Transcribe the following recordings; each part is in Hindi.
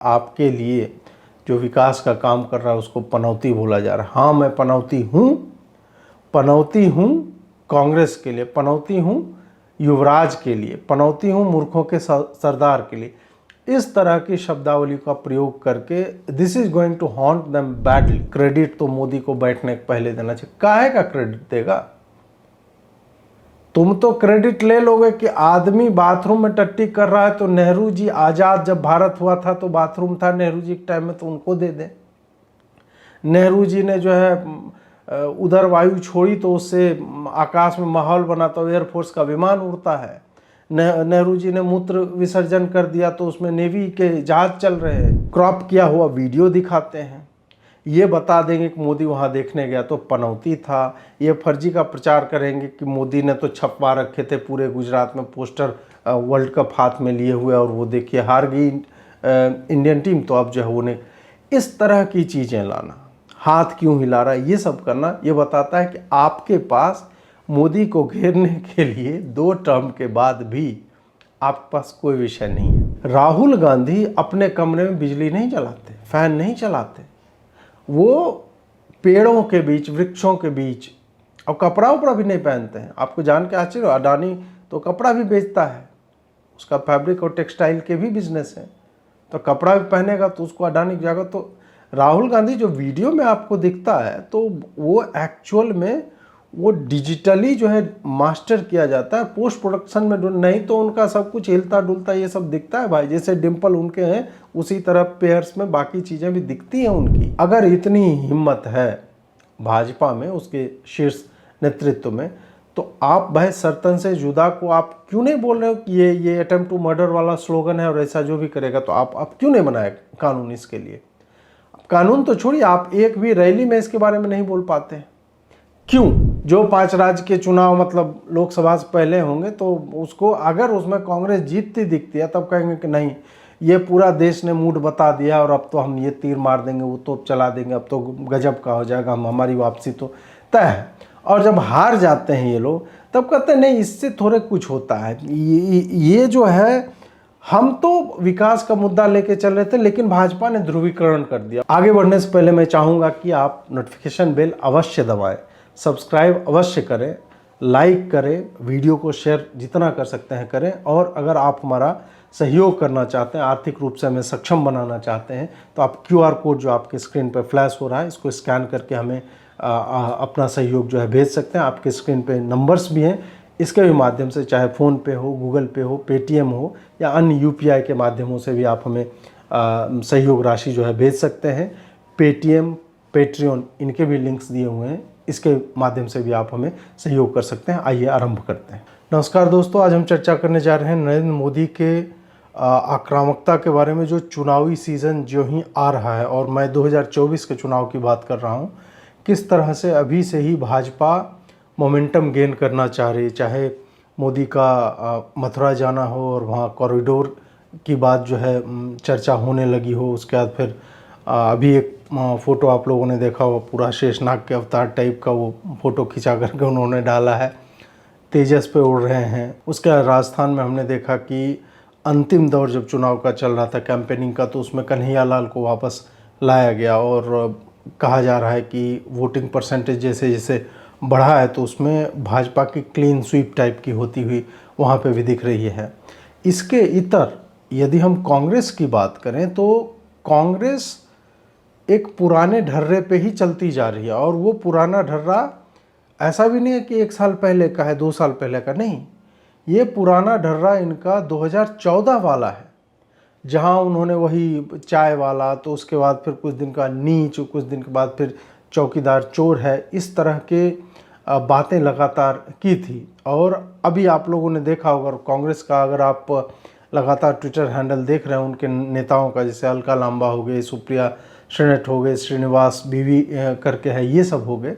आपके लिए जो विकास का काम कर रहा है उसको पनौती बोला जा रहा है। हाँ, मैं पनौती हूँ कांग्रेस के लिए, पनौती हूँ युवराज के लिए, पनौती हूँ मूर्खों के सरदार के लिए। इस तरह की शब्दावली का प्रयोग करके this is going to haunt them badly. Credit तो मोदी को बैठने के पहले देना चाहिए। काहे का क्रेडिट देगा? तुम तो क्रेडिट ले लोगे कि आदमी बाथरूम में टट्टी कर रहा है तो नेहरू जी आजाद जब भारत हुआ था तो बाथरूम था नेहरू जी के टाइम में, तो उनको दे दें। नेहरू जी ने जो है उधर वायु छोड़ी तो उससे आकाश में माहौल बना तो एयरफोर्स का विमान उड़ता है। नेहरू जी ने मूत्र विसर्जन कर दिया तो उसमें नेवी के जहाज चल रहे हैं। क्रॉप किया हुआ वीडियो दिखाते हैं, ये बता देंगे कि मोदी वहाँ देखने गया तो पनौती था। ये फर्जी का प्रचार करेंगे कि मोदी ने तो छपवा रखे थे पूरे गुजरात में पोस्टर वर्ल्ड कप हाथ में लिए हुए और वो देखिए हार गई इंडियन टीम, तो अब जो है उन्हें इस तरह की चीज़ें लाना, हाथ क्यों हिला रहा है, ये सब करना, ये बताता है कि आपके पास मोदी को घेरने के लिए 2 टर्म के बाद भी आपके पास कोई विषय नहीं है। राहुल गांधी अपने कमरे में बिजली नहीं चलाते, फैन नहीं चलाते, वो पेड़ों के बीच, वृक्षों के बीच, और कपड़ा उपड़ा भी नहीं पहनते हैं। आपको जान के आश्चर्य, अडानी तो कपड़ा भी बेचता है, उसका फैब्रिक और टेक्सटाइल के भी बिजनेस है, तो कपड़ा भी पहनेगा तो उसको अडानी की जगह। तो राहुल गांधी जो वीडियो में आपको दिखता है तो वो एक्चुअल में वो डिजिटली जो है मास्टर किया जाता है, पोस्ट प्रोडक्शन में नहीं तो उनका सब कुछ हिलता डुलता ये सब दिखता है भाई। जैसे डिम्पल उनके हैं उसी तरह पेयर्स में बाकी चीज़ें भी दिखती हैं उनकी। अगर इतनी हिम्मत है भाजपा में, उसके शीर्ष नेतृत्व में, तो आप भाई सर्तन से जुदा को आप क्यों नहीं बोल रहे हो कि ये अटेम्प्ट टू मर्डर वाला स्लोगन है और ऐसा जो भी करेगा तो आप क्यों नहीं बनाए कानून इसके लिए? कानून तो छोड़िए, आप एक भी रैली में इसके बारे में नहीं बोल पाते। क्यों? जो 5 राज्य के चुनाव मतलब लोकसभा से पहले होंगे तो उसको अगर उसमें कांग्रेस जीतती दिखती है तब कहेंगे कि नहीं, ये पूरा देश ने मूड बता दिया और अब तो हम ये तीर मार देंगे, वो तोप चला देंगे, अब तो गजब का हो जाएगा, हमारी वापसी तो तय है। और जब हार जाते हैं ये लोग तब कहते हैं नहीं, इससे थोड़े कुछ होता है, ये जो है हम तो विकास का मुद्दा लेके चल रहे थे लेकिन भाजपा ने ध्रुवीकरण कर दिया। आगे बढ़ने से पहले मैं चाहूँगा कि आप नोटिफिकेशन बेल अवश्य दबाएं, सब्सक्राइब अवश्य करें, लाइक करें, वीडियो को शेयर जितना कर सकते हैं करें, और अगर आप हमारा सहयोग करना चाहते हैं, आर्थिक रूप से हमें सक्षम बनाना चाहते हैं, तो आप QR कोड जो आपके स्क्रीन पर फ्लैश हो रहा है इसको स्कैन करके हमें अपना सहयोग जो है भेज सकते हैं। आपके स्क्रीन पे नंबर्स भी हैं, इसके भी माध्यम से चाहे फ़ोन पे हो, गूगल पे हो, पेटीएम हो या अन्य UPI के माध्यमों से भी आप हमें सहयोग राशि जो है भेज सकते हैं। पेटीएम, पेट्रियन, इनके भी लिंक्स दिए हुए हैं, इसके माध्यम से भी आप हमें सहयोग कर सकते हैं। आइए आरंभ करते हैं। नमस्कार दोस्तों, आज हम चर्चा करने जा रहे हैं नरेंद्र मोदी के आक्रामकता के बारे में। जो चुनावी सीज़न जो ही आ रहा है और मैं 2024 के चुनाव की बात कर रहा हूँ, किस तरह से अभी से ही भाजपा मोमेंटम गेन करना चाह रही है। चाहे मोदी का मथुरा जाना हो और वहाँ कॉरिडोर की बात जो है चर्चा होने लगी हो, उसके बाद फिर अभी एक फ़ोटो आप लोगों ने देखा हो, पूरा शेषनाग के अवतार टाइप का वो फ़ोटो खिंचा करके उन्होंने डाला है, तेजस पे उड़ रहे हैं। उसके बाद राजस्थान में हमने देखा कि अंतिम दौर जब चुनाव का चल रहा था कैंपेनिंग का, तो उसमें कन्हैया लाल को वापस लाया गया और कहा जा रहा है कि वोटिंग परसेंटेज जैसे जैसे बढ़ा है तो उसमें भाजपा की क्लीन स्वीप टाइप की होती हुई वहाँ पे भी दिख रही है। इसके इतर यदि हम कांग्रेस की बात करें तो कांग्रेस एक पुराने ढर्रे पे ही चलती जा रही है, और वो पुराना ढर्रा ऐसा भी नहीं है कि 1 साल पहले का है, 2 साल पहले का नहीं, ये पुराना ढर्रा इनका 2014 वाला है, जहां उन्होंने वही चाय वाला, तो उसके बाद फिर कुछ दिन का नीच, कुछ दिन के बाद फिर चौकीदार चोर है, इस तरह के बातें लगातार की थी। और अभी आप लोगों ने देखा होगा कांग्रेस का, अगर आप लगातार ट्विटर हैंडल देख रहे हैं उनके नेताओं का, जैसे अलका लांबा हो गए, सुप्रिया श्रीनेट हो गए, श्रीनिवास बीवी करके है, ये सब हो गए,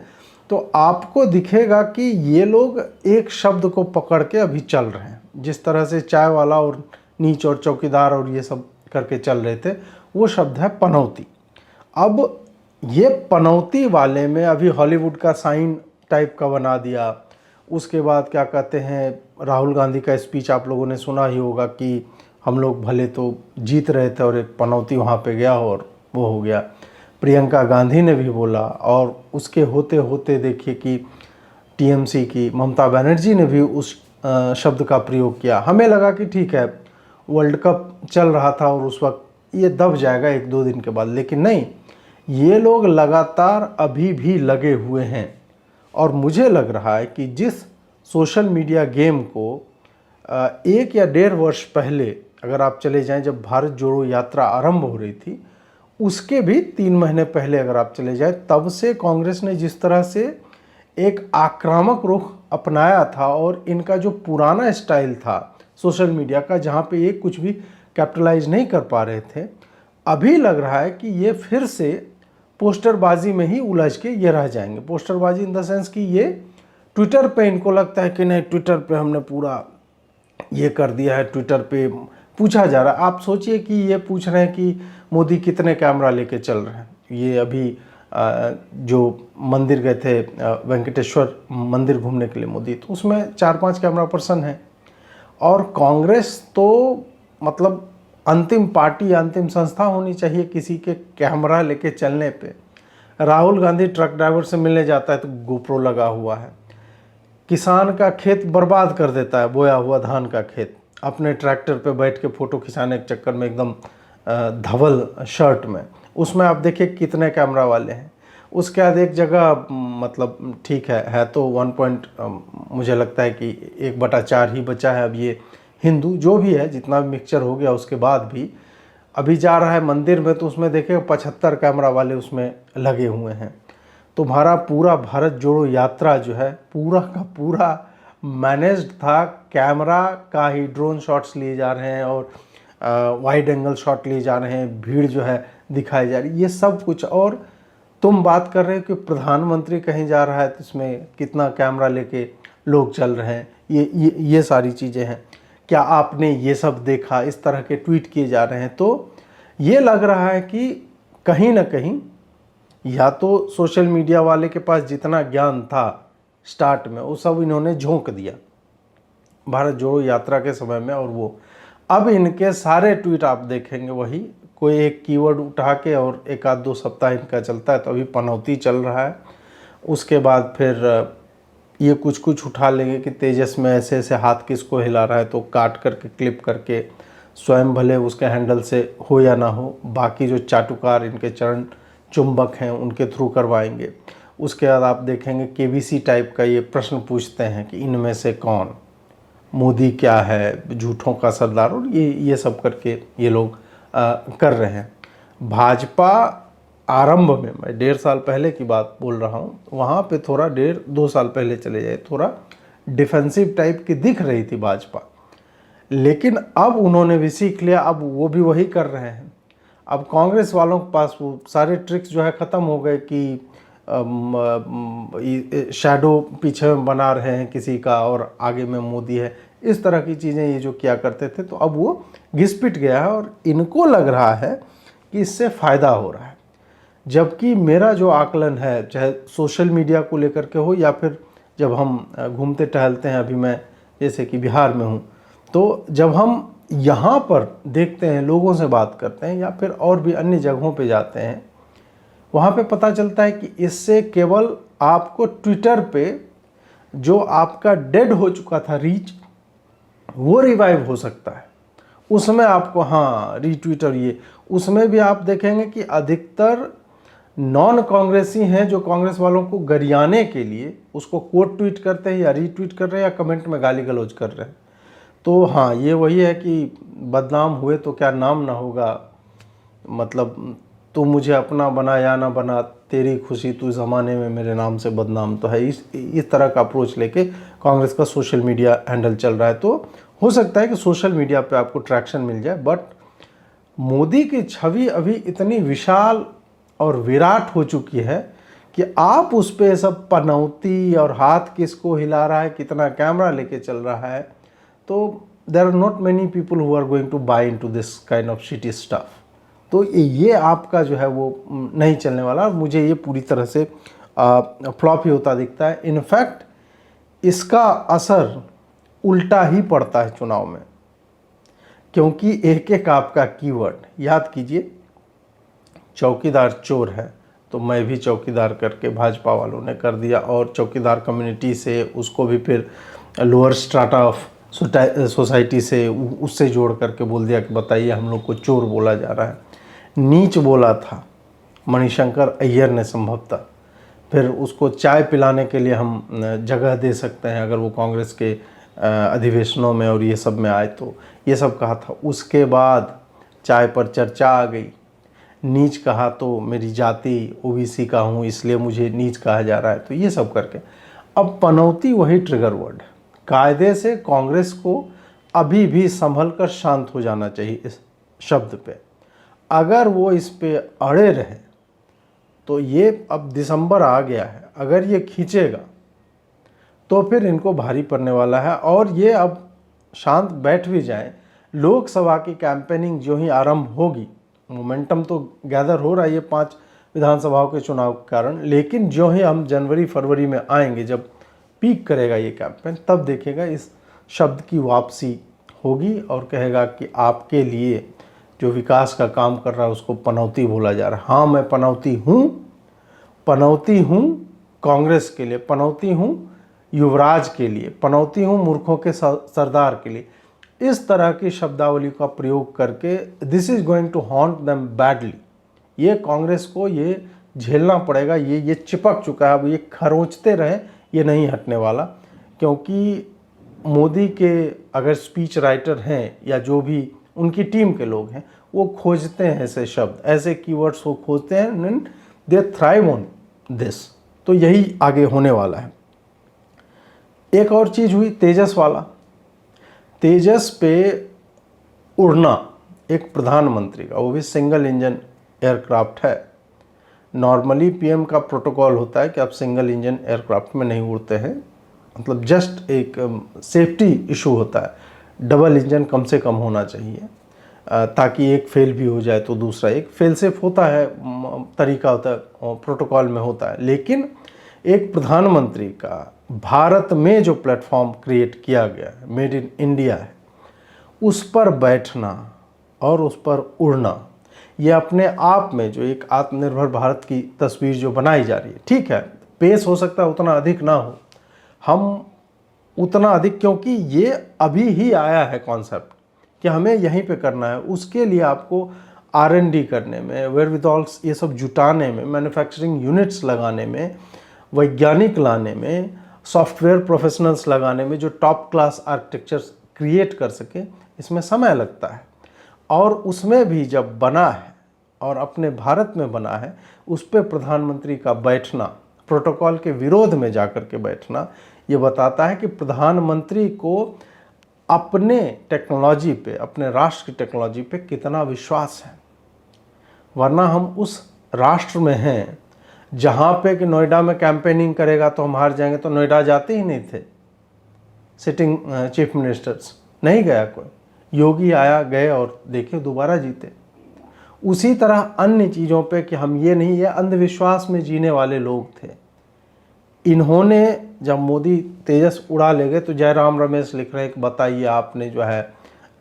तो आपको दिखेगा कि ये लोग एक शब्द को पकड़ के अभी चल रहे हैं। जिस तरह से चाय वाला और नीच और चौकीदार और ये सब करके चल रहे थे, वो शब्द है पनौती। अब ये पनौती वाले में अभी हॉलीवुड का साइन टाइप का बना दिया। उसके बाद क्या कहते हैं, राहुल गांधी का स्पीच आप लोगों ने सुना ही होगा कि हम लोग भले तो जीत रहे थे और एक पनौती वहाँ पे गया और वो हो गया। प्रियंका गांधी ने भी बोला और उसके होते होते देखिए कि टीएमसी की ममता बनर्जी ने भी उस शब्द का प्रयोग किया। हमें लगा कि ठीक है, वर्ल्ड कप चल रहा था और उस वक्त ये दब जाएगा 1-2 दिन के बाद, लेकिन नहीं, ये लोग लगातार अभी भी लगे हुए हैं। और मुझे लग रहा है कि जिस सोशल मीडिया गेम को 1 या 1.5 वर्ष पहले अगर आप चले जाएं, जब भारत जोड़ो यात्रा आरंभ हो रही थी, उसके भी 3 महीने पहले अगर आप चले जाएं, तब से कांग्रेस ने जिस तरह से एक आक्रामक रुख अपनाया था और इनका जो पुराना स्टाइल था सोशल मीडिया का, जहाँ पे ये कुछ भी कैपिटलाइज नहीं कर पा रहे थे, अभी लग रहा है कि ये फिर से पोस्टरबाजी में ही उलझ के ये रह जाएंगे। पोस्टरबाजी इन द सेंस कि ये ट्विटर पे इनको लगता है कि नहीं, ट्विटर पे हमने पूरा ये कर दिया है, ट्विटर पे पूछा जा रहा है। आप सोचिए कि ये पूछ रहे हैं कि मोदी कितने कैमरा लेके चल रहे हैं। ये अभी जो मंदिर गए थे, वेंकटेश्वर मंदिर घूमने के लिए मोदी, तो उसमें 4-5 कैमरा पर्सन हैं। और कांग्रेस तो मतलब अंतिम पार्टी, अंतिम संस्था होनी चाहिए किसी के कैमरा लेके चलने पे। राहुल गांधी ट्रक ड्राइवर से मिलने जाता है तो गोप्रो लगा हुआ है। किसान का खेत बर्बाद कर देता है, बोया हुआ धान का खेत, अपने ट्रैक्टर पे बैठ के फ़ोटो खिंचाने के चक्कर में एकदम धवल शर्ट में, उसमें आप देखिए कितने कैमरा वाले हैं। उसके बाद एक जगह मतलब ठीक है तो 1 मुझे लगता है कि 1/4 ही बचा है अब। ये हिंदू जो भी है, जितना भी मिक्सचर हो गया उसके बाद भी अभी जा रहा है मंदिर में, तो उसमें देखिए 75 कैमरा वाले उसमें लगे हुए हैं। तुम्हारा पूरा भारत जोड़ो यात्रा जो है पूरा का पूरा मैनेज्ड था। कैमरा का ही ड्रोन शॉट्स लिए जा रहे हैं और वाइड एंगल शॉट लिए जा रहे हैं, भीड़ जो है दिखाई जा रही है, ये सब कुछ। और तुम बात कर रहे हो कि प्रधानमंत्री कहीं जा रहा है तो इसमें कितना कैमरा लेके लोग चल रहे हैं, ये सारी चीज़ें हैं। क्या आपने ये सब देखा? इस तरह के ट्वीट किए जा रहे हैं। तो ये लग रहा है कि कहीं ना कहीं या तो सोशल मीडिया वाले के पास जितना ज्ञान था स्टार्ट में, वो सब इन्होंने झोंक दिया भारत जोड़ो यात्रा के समय में। और वो अब इनके सारे ट्वीट आप देखेंगे वही कोई एक कीवर्ड उठा के, और 1-2 सप्ताह इनका चलता है तो अभी पनौती चल रहा है। उसके बाद फिर ये कुछ उठा लेंगे कि तेजस में ऐसे ऐसे हाथ किसको हिला रहा है, तो काट करके क्लिप करके स्वयं भले उसके हैंडल से हो या ना हो, बाकी जो चाटुकार इनके चरण चुंबक हैं उनके थ्रू करवाएंगे। उसके बाद आप देखेंगे केबीसी टाइप का ये प्रश्न पूछते हैं कि इनमें से कौन, मोदी क्या है, झूठों का सरदार, और ये सब करके ये लोग कर रहे हैं। भाजपा आरंभ में, मैं 1.5 साल पहले की बात बोल रहा हूँ, वहाँ पे थोड़ा 1.5-2 साल पहले चले जाए, थोड़ा डिफेंसिव टाइप की दिख रही थी भाजपा। लेकिन अब उन्होंने भी सीख लिया, अब वो भी वही कर रहे हैं। अब कांग्रेस वालों के पास वो सारे ट्रिक्स जो है ख़त्म हो गए कि शैडो पीछे में बना रहे हैं किसी का और आगे में मोदी है, इस तरह की चीज़ें ये जो किया करते थे, तो अब वो घिस-पिट गया है और इनको लग रहा है कि इससे फ़ायदा हो रहा है। जबकि मेरा जो आकलन है, चाहे सोशल मीडिया को लेकर के हो या फिर जब हम घूमते टहलते हैं, अभी मैं जैसे कि बिहार में हूँ, तो जब हम यहाँ पर देखते हैं, लोगों से बात करते हैं या फिर और भी अन्य जगहों पे जाते हैं, वहाँ पे पता चलता है कि इससे केवल आपको ट्विटर पे जो आपका डेड हो चुका था रीच, वो रिवाइव हो सकता है। उसमें आपको रीट्वीटर, ये उसमें भी आप देखेंगे कि अधिकतर नॉन कांग्रेसी हैं जो कांग्रेस वालों को गरियाने के लिए उसको कोट ट्वीट करते हैं या रीट्वीट कर रहे हैं या कमेंट में गाली गलौज कर रहे हैं। तो ये वही है कि बदनाम हुए तो क्या नाम ना होगा, मतलब तू मुझे अपना बना या ना बना, तेरी खुशी तू ज़माने में मेरे नाम से बदनाम तो है। इस तरह का अप्रोच लेके कांग्रेस का सोशल मीडिया हैंडल चल रहा है। तो हो सकता है कि सोशल मीडिया पे आपको ट्रैक्शन मिल जाए, बट मोदी की छवि अभी इतनी विशाल और विराट हो चुकी है कि आप उस पर सब पनौती और हाथ किसको हिला रहा है, कितना कैमरा लेके चल रहा है, तो there are not many people who are going to buy into this kind of shitty stuff. तो ये आपका जो है वो नहीं चलने वाला। मुझे ये पूरी तरह से फ्लॉप ही होता दिखता है। इनफैक्ट इसका असर उल्टा ही पड़ता है चुनाव में। क्योंकि एक एक आपका कीवर्ड याद कीजिए, चौकीदार चोर है तो मैं भी चौकीदार करके भाजपा वालों ने कर दिया, और चौकीदार कम्युनिटी से उसको भी फिर लोअर स्ट्राटा ऑफ सोसाइटी से उससे जोड़ करके बोल दिया कि बताइए हम लोग को चोर बोला जा रहा है। नीच बोला था मणिशंकर अय्यर ने संभवतः, फिर उसको चाय पिलाने के लिए हम जगह दे सकते हैं अगर वो कांग्रेस के अधिवेशनों में और ये सब में आए तो, ये सब कहा था। उसके बाद चाय पर चर्चा आ गई, नीच कहा तो मेरी जाति ओबीसी का हूँ इसलिए मुझे नीच कहा जा रहा है, तो ये सब करके अब पनौती वही ट्रिगर वर्ड है। कायदे से कांग्रेस को अभी भी संभल कर शांत हो जाना चाहिए इस शब्द पे। अगर वो इस पे अड़े रहे तो ये, अब दिसंबर आ गया है, अगर ये खींचेगा तो फिर इनको भारी पड़ने वाला है। और ये अब शांत बैठ भी जाए, लोकसभा की कैंपेनिंग जो ही आरंभ होगी, मोमेंटम तो गैदर हो रहा है ये 5 विधानसभाओं के चुनाव के कारण, लेकिन जो ही हम जनवरी फरवरी में आएंगे, जब पीक करेगा ये कैंपेन, तब देखेगा इस शब्द की वापसी होगी और कहेगा कि आपके लिए जो विकास का काम कर रहा है उसको पनौती बोला जा रहा है। हाँ, मैं पनौती हूँ कांग्रेस के लिए, पनौती हूँ युवराज के लिए, पनौती हूँ मूर्खों के सरदार के लिए। इस तरह की शब्दावली का प्रयोग करके this is going to haunt them badly. ये कांग्रेस को ये झेलना पड़ेगा, ये चिपक चुका है। अब ये खरोंचते रहे, ये नहीं हटने वाला, क्योंकि मोदी के अगर स्पीच राइटर हैं या जो भी उनकी टीम के लोग हैं, वो खोजते हैं ऐसे शब्द, ऐसे कीवर्ड्स वो खोजते हैं, दे थ्राइव ऑन दिस। तो यही आगे होने वाला है। एक और चीज़ हुई तेजस वाला। तेजस पे उड़ना एक प्रधानमंत्री का, वो भी सिंगल इंजन एयरक्राफ्ट है। नॉर्मली पीएम का प्रोटोकॉल होता है कि आप सिंगल इंजन एयरक्राफ्ट में नहीं उड़ते हैं, मतलब जस्ट एक सेफ्टी इशू होता है। डबल इंजन कम से कम होना चाहिए ताकि एक फेल भी हो जाए तो दूसरा, एक फेल सेफ होता है, तरीका होता है, प्रोटोकॉल में होता है। लेकिन एक प्रधानमंत्री का भारत में जो प्लेटफॉर्म क्रिएट किया गया है, मेड इन इंडिया है, उस पर बैठना और उस पर उड़ना, ये अपने आप में जो एक आत्मनिर्भर भारत की तस्वीर जो बनाई जा रही है, ठीक है पेस हो सकता है उतना अधिक ना हो, हम उतना अधिक, क्योंकि ये अभी ही आया है कॉन्सेप्ट कि हमें यहीं पे करना है। उसके लिए आपको R&D करने में, वेयरविथॉल्स ये सब जुटाने में, मैन्युफैक्चरिंग यूनिट्स लगाने में, वैज्ञानिक लाने में, सॉफ्टवेयर प्रोफेशनल्स लगाने में जो टॉप क्लास आर्किटेक्चर्स क्रिएट कर सके, इसमें समय लगता है। और उसमें भी जब बना है और अपने भारत में बना है, उस पर प्रधानमंत्री का बैठना, प्रोटोकॉल के विरोध में जाकर के बैठना, ये बताता है कि प्रधानमंत्री को अपने टेक्नोलॉजी पे, अपने राष्ट्र की टेक्नोलॉजी पे कितना विश्वास है। वरना हम उस राष्ट्र में हैं जहाँ पे कि नोएडा में कैंपेनिंग करेगा तो हम हार जाएंगे, तो नोएडा जाते ही नहीं थे सिटिंग चीफ मिनिस्टर्स, नहीं गया कोई। योगी आया, गए और देखिए दोबारा जीते। उसी तरह अन्य चीज़ों पे कि हम ये नहीं, ये अंधविश्वास में जीने वाले लोग थे। इन्होंने जब मोदी तेजस उड़ा ले गए तो जयराम रमेश लिख रहे हैं कि बताइए आपने जो है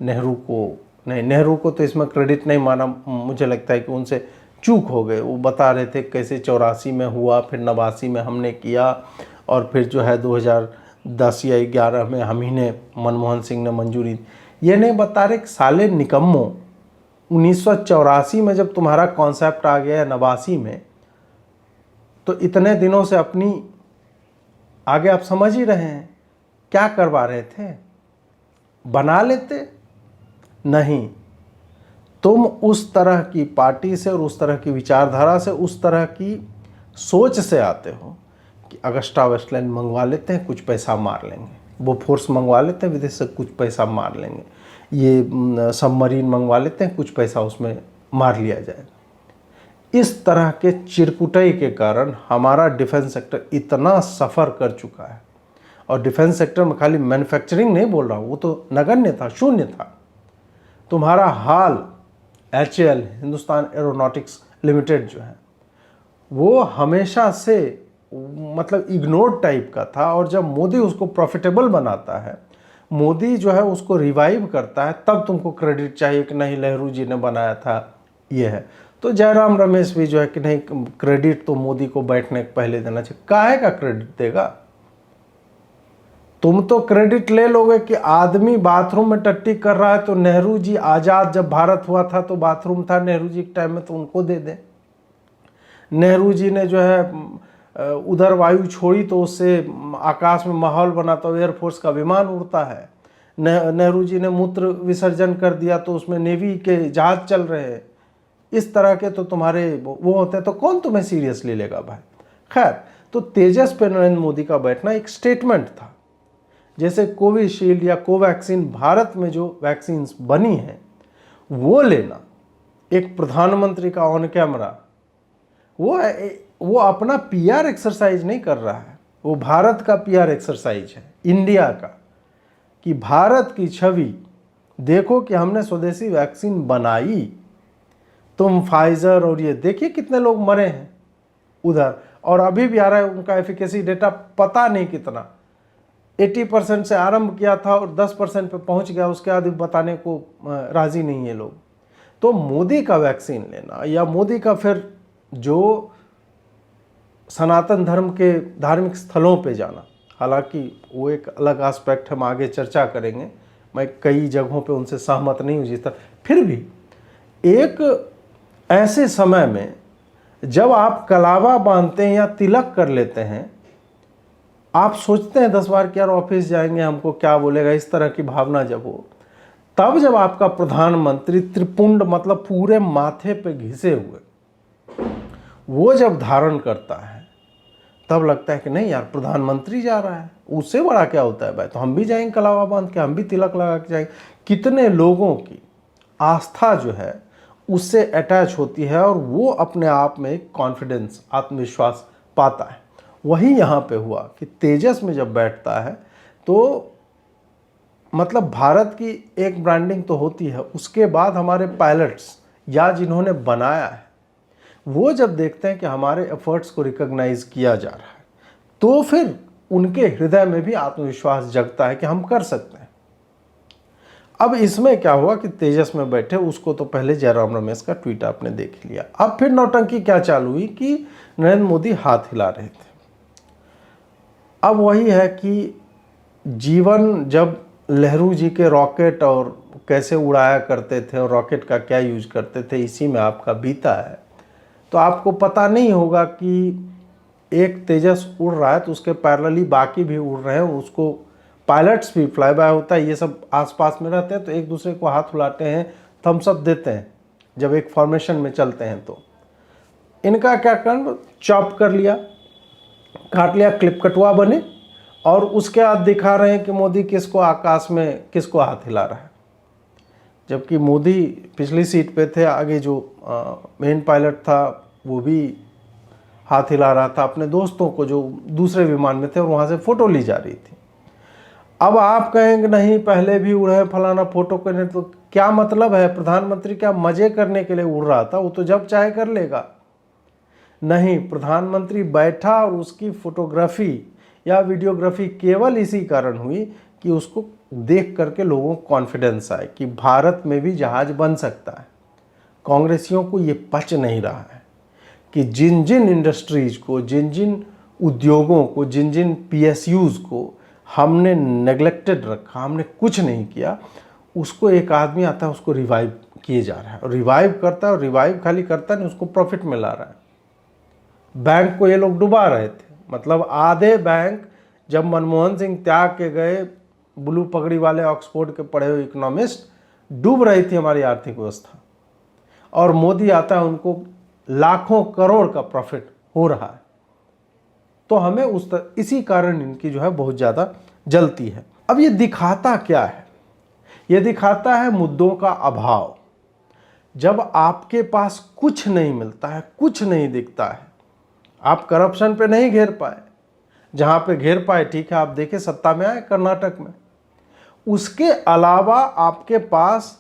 नेहरू को, नहीं नेहरू को तो इसमें क्रेडिट नहीं माना, मुझे लगता है कि उनसे चूक हो गए। वो बता रहे थे कैसे 84 में हुआ, फिर 89 में हमने किया, और फिर जो है 2010 या 11 में हम ही ने, मनमोहन सिंह ने मंजूरी। ये नहीं बता रहे कि साले निकम्मो, 1984 में जब तुम्हारा कॉन्सेप्ट आ गया 89 में, तो इतने दिनों से अपनी आगे आप समझ ही रहे हैं क्या करवा रहे थे, बना लेते नहीं। तुम उस तरह की पार्टी से और उस तरह की विचारधारा से, उस तरह की सोच से आते हो कि अगस्टा वेस्टलैंड मंगवा लेते हैं, कुछ पैसा मार लेंगे, वो फोर्स मंगवा लेते हैं विदेश से, कुछ पैसा मार लेंगे, ये सबमरीन मंगवा लेते हैं, कुछ पैसा उसमें मार लिया जाएगा। इस तरह के चिरकुटाई के कारण हमारा डिफेंस सेक्टर इतना सफ़र कर चुका है। और डिफेंस सेक्टर में खाली मैन्युफैक्चरिंग नहीं बोल रहा हूँ, वो तो नगण्य था, शून्य था। तुम्हारा हाल HAL, हिंदुस्तान एरोनॉटिक्स लिमिटेड जो है, वो हमेशा से मतलब इग्नोर्ड टाइप का था, और जब मोदी उसको प्रॉफिटेबल बनाता है, मोदी जो है उसको रिवाइव करता है, तब तुमको क्रेडिट चाहिए कि नहीं नेहरू जी ने बनाया था, ये है। तो जयराम रमेश भी जो है कि नहीं, क्रेडिट तो मोदी को बैठने के पहले देना चाहिए। काहे का क्रेडिट देगा? तुम तो क्रेडिट ले लोगे कि आदमी बाथरूम में टट्टी कर रहा है तो नेहरू जी आजाद जब भारत हुआ था तो बाथरूम था नेहरू जी के टाइम में, तो उनको दे दें। नेहरू जी ने जो है उधर वायु छोड़ी तो उससे आकाश में माहौल बना, तो एयरफोर्स का विमान उड़ता है। नेहरू जी ने मूत्र विसर्जन कर दिया तो उसमें नेवी के जहाज चल रहे हैं। इस तरह के तो तुम्हारे वो होते हैं, तो कौन तुम्हें सीरियसली लेगा भाई। खैर, तो तेजस पे नरेंद्र मोदी का बैठना एक स्टेटमेंट था। जैसे कोविशील्ड या कोवैक्सीन, भारत में जो वैक्सीन बनी है वो लेना, एक प्रधानमंत्री का ऑन कैमरा, वो अपना पीआर एक्सरसाइज नहीं कर रहा है, वो भारत का पीआर एक्सरसाइज है, इंडिया का, कि भारत की छवि देखो कि हमने स्वदेशी वैक्सीन बनाई। तुम फाइजर और ये देखिए कितने लोग मरे हैं उधर, और अभी भी आ रहा है उनका एफिकेसी डेटा पता नहीं कितना, 80% से आरंभ किया था और 10% पे पहुंच गया, उसके बाद बताने को राजी नहीं है लोग। तो मोदी का वैक्सीन लेना या मोदी का फिर जो सनातन धर्म के धार्मिक स्थलों पे जाना, हालांकि वो एक अलग एस्पेक्ट हम आगे चर्चा करेंगे, मैं कई जगहों पे उनसे सहमत नहीं हूँ जिस तरह, फिर भी एक ऐसे समय में जब आप कलावा बांधते हैं या तिलक कर लेते हैं, आप सोचते हैं 10 बार कि यार ऑफिस जाएंगे हमको क्या बोलेगा, इस तरह की भावना जब हो, तब जब आपका प्रधानमंत्री त्रिपुंड मतलब पूरे माथे पे घिसे हुए वो जब धारण करता है, तब लगता है कि नहीं यार प्रधानमंत्री जा रहा है, उससे बड़ा क्या होता है भाई, तो हम भी जाएंगे कलावा बांध के, हम भी तिलक लगा के जाएंगे। कितने लोगों की आस्था जो है उससे अटैच होती है और वो अपने आप में एक कॉन्फिडेंस, आत्मविश्वास पाता है। वही यहाँ पे हुआ कि तेजस में जब बैठता है तो मतलब भारत की एक ब्रांडिंग तो होती है, उसके बाद हमारे पायलट्स या जिन्होंने बनाया है वो जब देखते हैं कि हमारे एफर्ट्स को रिकॉग्नाइज किया जा रहा है, तो फिर उनके हृदय में भी आत्मविश्वास जगता है कि हम कर सकते हैं। अब इसमें क्या हुआ कि तेजस में बैठे उसको तो पहले जयराम रमेश का ट्वीट आपने देख लिया। अब फिर नौटंकी क्या चालू हुई कि नरेंद्र मोदी हाथ हिला रहे थे। अब वही है कि जीवन जब नेहरू जी के रॉकेट और कैसे उड़ाया करते थे और रॉकेट का क्या यूज करते थे, इसी में आपका बीता है, तो आपको पता नहीं होगा कि एक तेजस उड़ रहा है तो उसके पैरेलली बाकी भी उड़ रहे हैं, उसको पायलट्स भी फ्लाई बाय होता है, ये सब आसपास में रहते हैं, तो एक दूसरे को हाथ हिलाते हैं, थम्स अप देते हैं जब एक फॉर्मेशन में चलते हैं। तो इनका क्या कर चॉप कर लिया, काट लिया, क्लिप कटवा बने, और उसके बाद दिखा रहे हैं कि मोदी किसको आकाश में किसको हाथ हिला रहा है, जबकि मोदी पिछली सीट पे थे, आगे जो मेन पायलट था वो भी हाथ हिला रहा था अपने दोस्तों को जो दूसरे विमान में थे, और वहाँ से फ़ोटो ली जा रही थी। अब आप कहेंगे नहीं पहले भी उड़े फलाना फ़ोटो करने, तो क्या मतलब है, प्रधानमंत्री क्या मज़े करने के लिए उड़ रहा था, वो तो जब चाहे कर लेगा। नहीं, प्रधानमंत्री बैठा और उसकी फोटोग्राफी या वीडियोग्राफी केवल इसी कारण हुई कि उसको देख करके लोगों को कॉन्फिडेंस आए कि भारत में भी जहाज बन सकता है। कांग्रेसियों को ये पच नहीं रहा है कि जिन जिन इंडस्ट्रीज को, जिन जिन उद्योगों को, जिन जिन पीएसयूज को हमने नेग्लेक्टेड रखा, हमने कुछ नहीं किया, उसको एक आदमी आता है उसको रिवाइव किए जा रहा है, और रिवाइव करता है, और रिवाइव खाली करता नहीं, उसको प्रॉफिट में ला रहा है। बैंक को ये लोग डुबा रहे थे, मतलब आधे बैंक जब मनमोहन सिंह त्याग के गए, ब्लू पगड़ी वाले ऑक्सफोर्ड के पढ़े हुए इकोनॉमिस्ट, डूब रही थी हमारी आर्थिक व्यवस्था, और मोदी आता है उनको लाखों करोड़ का प्रॉफिट हो रहा है। तो हमें इसी कारण इनकी जो है बहुत ज़्यादा जलती है। अब ये दिखाता क्या है, ये दिखाता है मुद्दों का अभाव। जब आपके पास कुछ नहीं मिलता है, कुछ नहीं दिखता है, आप करप्शन पे नहीं घेर पाए, जहाँ पे घेर पाए ठीक है, आप देखें सत्ता में आए कर्नाटक में, उसके अलावा आपके पास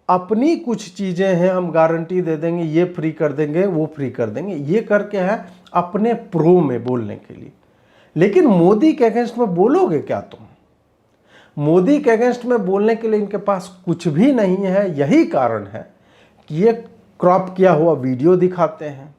अपनी कुछ चीज़ें हैं, हम गारंटी दे देंगे, ये फ्री कर देंगे, वो फ्री कर देंगे, ये करके है अपने प्रो में बोलने के लिए। लेकिन मोदी के अगेंस्ट में बोलोगे क्या तुम? मोदी के अगेंस्ट में बोलने के लिए इनके पास कुछ भी नहीं है। यही कारण है कि ये क्रॉप किया हुआ वीडियो दिखाते हैं,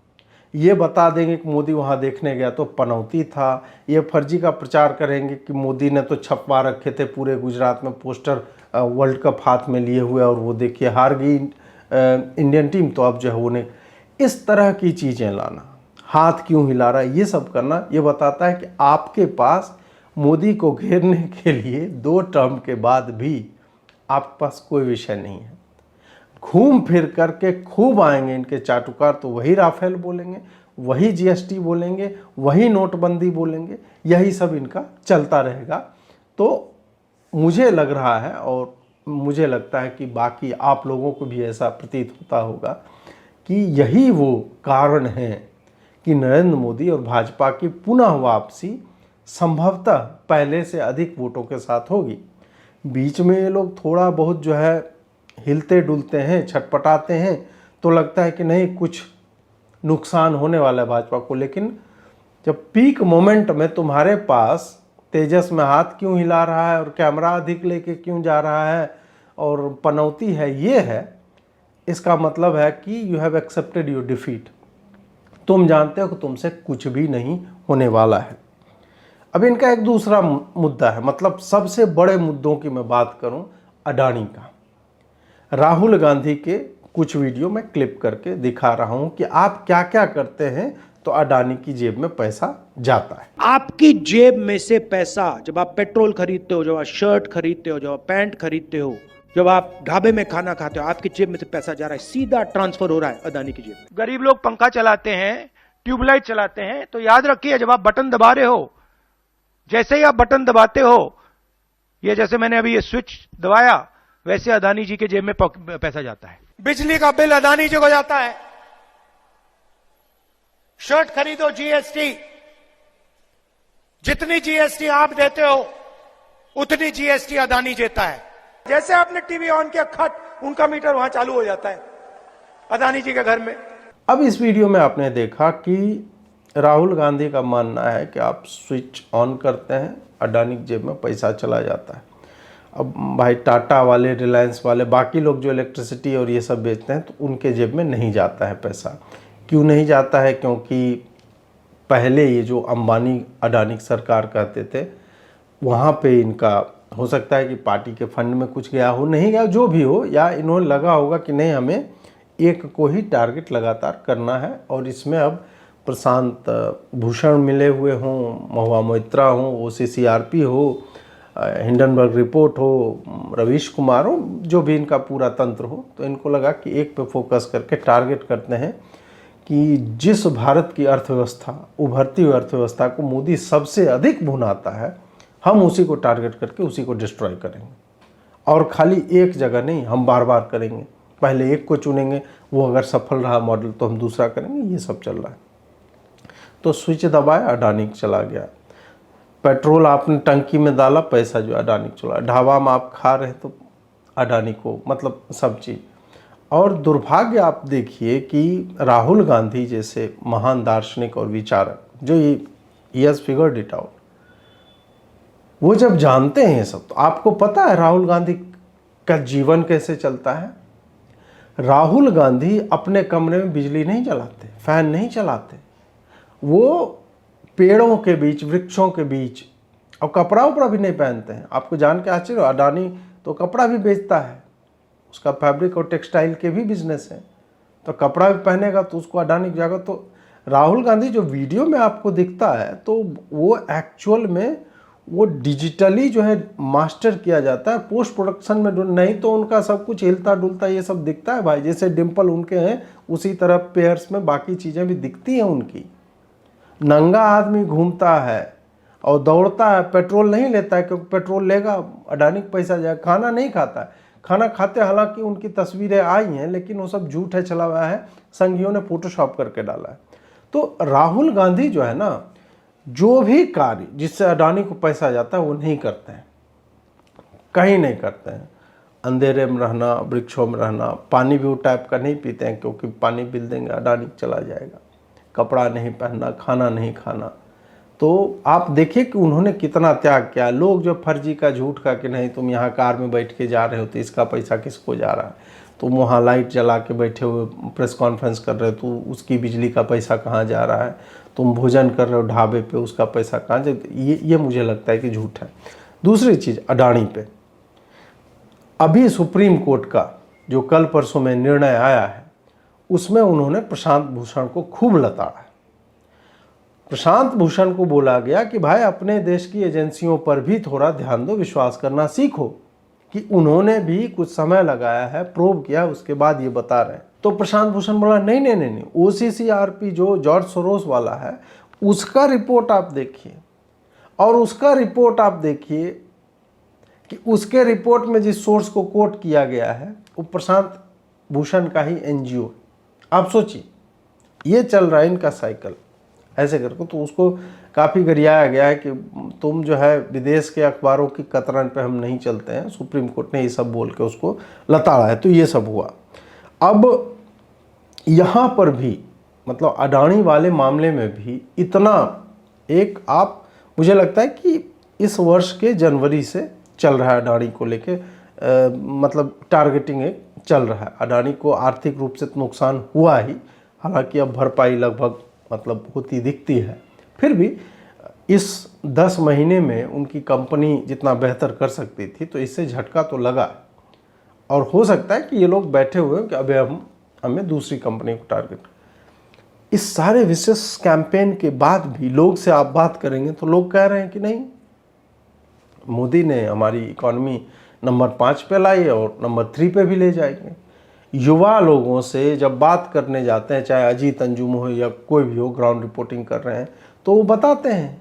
ये बता देंगे कि मोदी वहाँ देखने गया तो पनौती था, ये फर्जी का प्रचार करेंगे कि मोदी ने तो छपवा रखे थे पूरे गुजरात में पोस्टर वर्ल्ड कप हाथ में लिए हुए, और वो देखिए हार गई इंडियन टीम, तो अब जो है वो नहीं। इस तरह की चीज़ें लाना, हाथ क्यों हिला रहा है, ये सब करना, ये बताता है कि आपके पास मोदी को घेरने के लिए 2 टर्म के बाद भी आपके पास कोई विषय नहीं है। घूम फिर करके खूब आएंगे इनके चाटुकार, तो वही राफेल बोलेंगे, वही जीएसटी बोलेंगे, वही नोटबंदी बोलेंगे, यही सब इनका चलता रहेगा। तो मुझे लग रहा है, और मुझे लगता है कि बाकी आप लोगों को भी ऐसा प्रतीत होता होगा कि यही वो कारण है कि नरेंद्र मोदी और भाजपा की पुनः वापसी संभवतः पहले से अधिक वोटों के साथ होगी। बीच में ये लोग थोड़ा बहुत जो है हिलते डुलते हैं, छटपटाते हैं, तो लगता है कि नहीं कुछ नुकसान होने वाला है भाजपा को, लेकिन जब पीक मोमेंट में तुम्हारे पास तेजस में हाथ क्यों हिला रहा है और कैमरा अधिक लेके क्यों जा रहा है और पनौती है, ये है, इसका मतलब है कि you have accepted your defeat. तुम जानते हो कि तुमसे कुछ भी नहीं होने वाला है। अब इनका एक दूसरा मुद्दा है, मतलब सबसे बड़े मुद्दों की मैं बात करूं, अडानी का। राहुल गांधी के कुछ वीडियो में क्लिप करके दिखा रहा हूं कि आप क्या क्या करते हैं तो अडानी की जेब में पैसा जाता है। आपकी जेब में से पैसा, जब आप पेट्रोल खरीदते हो, जब आप शर्ट खरीदते हो, जब आप पैंट खरीदते हो, जब आप ढाबे में खाना खाते हो, आपकी जेब में से पैसा जा रहा है, सीधा ट्रांसफर हो रहा है अडानी की जेब में। गरीब लोग पंखा चलाते हैं, ट्यूबलाइट चलाते हैं, तो याद रखिए जब आप बटन दबा रहे हो, जैसे ही आप बटन दबाते हो, ये जैसे मैंने अभी ये स्विच दबाया, वैसे अडानी जी के जेब में पैसा जाता है। बिजली का बिल अडानी जी को जाता है। शर्ट खरीदो जीएसटी, जितनी जीएसटी आप देते हो उतनी जीएसटी अडानी देता है। जैसे आपने टीवी ऑन किया, खट, उनका मीटर वहां चालू हो जाता है अडानी जी के घर में। अब इस वीडियो में आपने देखा कि राहुल गांधी का मानना है कि आप स्विच ऑन करते हैं, अडानी की जेब में पैसा चला जाता है। अब भाई टाटा वाले, रिलायंस वाले, बाकी लोग जो इलेक्ट्रिसिटी और ये सब बेचते हैं, तो उनके जेब में नहीं जाता है पैसा। क्यों नहीं जाता है? क्योंकि पहले ये जो अंबानी अडानी सरकार कहते थे, वहाँ पे इनका हो सकता है कि पार्टी के फंड में कुछ गया हो, नहीं गया, जो भी हो, या इन्होंने लगा होगा कि नहीं हमें एक को ही टारगेट लगातार करना है, और इसमें अब प्रशांत भूषण मिले हुए हों, महुआ मोइत्रा हो, OCCRP हो, हिंडनबर्ग रिपोर्ट हो, रवीश कुमार हो, जो भी इनका पूरा तंत्र हो, तो इनको लगा कि एक पे फोकस करके टारगेट करते हैं कि जिस भारत की अर्थव्यवस्था, उभरती हुई अर्थव्यवस्था को मोदी सबसे अधिक भुनाता है, हम उसी को टारगेट करके उसी को डिस्ट्रॉय करेंगे। और खाली एक जगह नहीं, हम बार बार करेंगे। पहले एक को चुनेंगे, वो अगर सफल रहा मॉडल तो हम दूसरा करेंगे, ये सब चल रहा है। तो स्विच दबाया, अडानी चला गया। पेट्रोल आपने टंकी में डाला, पैसा जो अडानी चला। ढाबा में आप खा रहे तो अडानी को, मतलब सब चीज़। और दुर्भाग्य आप देखिए कि राहुल गांधी जैसे महान दार्शनिक और विचारक, जो he has figured it out, वो जब जानते हैं ये सब, तो आपको पता है राहुल गांधी का जीवन कैसे चलता है। राहुल गांधी अपने कमरे में बिजली नहीं जलाते, फैन नहीं चलाते, वो पेड़ों के बीच, वृक्षों के बीच, और कपड़ा उपड़ा भी नहीं पहनते हैं। आपको जान के आश्चर्य, अडानी तो कपड़ा भी बेचता है, उसका फैब्रिक और टेक्सटाइल के भी बिजनेस है, तो कपड़ा भी पहनेगा तो उसको अडानी की जगह। तो राहुल गांधी जो वीडियो में आपको दिखता है, तो वो एक्चुअल में वो डिजिटली जो है मास्टर किया जाता है, पोस्ट प्रोडक्शन में नहीं तो उनका सब कुछ हिलता डुलता ये सब दिखता है भाई। जैसे डिम्पल उनके हैं, उसी तरह पेयर्स में बाकी चीज़ें भी दिखती हैं उनकी। नंगा आदमी घूमता है और दौड़ता है, पेट्रोल नहीं लेता है, क्योंकि पेट्रोल लेगा अडानी को पैसा जाएगा। खाना नहीं खाता है, खाना खाते, हालांकि उनकी तस्वीरें आई हैं, लेकिन वो सब झूठ है, चला हुआ है, संघियों ने फोटोशॉप करके डाला है। तो राहुल गांधी जो है ना, जो भी कार्य जिससे अडानी को पैसा जाता है वो नहीं करते हैं, कहीं नहीं करते हैं। अंधेरे में रहना, वृक्षों में रहना, पानी भी वो टाइप का नहीं पीते हैं, क्योंकि पानी बिल देंगे अडानी चला जाएगा। कपड़ा नहीं पहनना, खाना नहीं खाना, तो आप देखिए कि उन्होंने कितना त्याग किया। लोग जो फर्जी का झूठ का कि नहीं तुम यहाँ कार में बैठ के जा रहे हो तो इसका पैसा किसको जा रहा है, तुम वहाँ लाइट जला के बैठे हुए प्रेस कॉन्फ्रेंस कर रहे हो तो उसकी बिजली का पैसा कहाँ जा रहा है, तुम भोजन कर रहे हो ढाबे पे उसका पैसा कहाँ जा, ये मुझे लगता है कि झूठ है। दूसरी चीज़ अडानी पे, अभी सुप्रीम कोर्ट का जो कल परसों में निर्णय आया है उसमें उन्होंने प्रशांत भूषण को खूब लताड़ा है। प्रशांत भूषण को बोला गया कि भाई अपने देश की एजेंसियों पर भी थोड़ा ध्यान दो, विश्वास करना सीखो, कि उन्होंने भी कुछ समय लगाया है, प्रोब किया, उसके बाद ये बता रहे हैं। तो प्रशांत भूषण बोला नहीं नहीं नहीं नहीं, OCCRP जो जॉर्ज सोरोस वाला है उसका रिपोर्ट आप देखिए, और उसका रिपोर्ट आप देखिए कि उसके रिपोर्ट में जिस सोर्स को कोट किया गया है वो प्रशांत भूषण का ही NGO। आप सोचिए ये चल रहा है इनका साइकिल ऐसे करके। तो उसको काफ़ी गरियाया गया है कि तुम जो है विदेश के अखबारों की कतरन पे हम नहीं चलते हैं, सुप्रीम कोर्ट ने ये सब बोल के उसको लताड़ा है। तो ये सब हुआ। अब यहाँ पर भी मतलब अडानी वाले मामले में भी इतना एक आप, मुझे लगता है कि इस वर्ष के जनवरी से चल रहा है अडानी को लेके, मतलब टारगेटिंग एक चल रहा है। अडानी को आर्थिक रूप से तो नुकसान हुआ ही, हालांकि अब भरपाई लगभग मतलब होती दिखती है, फिर भी इस 10 महीने में उनकी कंपनी जितना बेहतर कर सकती थी तो इससे झटका तो लगा। और हो सकता है कि ये लोग बैठे हुए हैं कि अबे हमें दूसरी कंपनी को टारगेट। इस सारे विशेष कैंपेन के बाद भी लोग से आप बात करेंगे तो लोग कह रहे हैं कि नहीं, मोदी ने हमारी इकॉनमी नंबर 5 पे लाई और नंबर 3 पे भी ले जाएंगे। युवा लोगों से जब बात करने जाते हैं, चाहे अजीत अंजुम हो या कोई भी हो, ग्राउंड रिपोर्टिंग कर रहे हैं तो वो बताते हैं,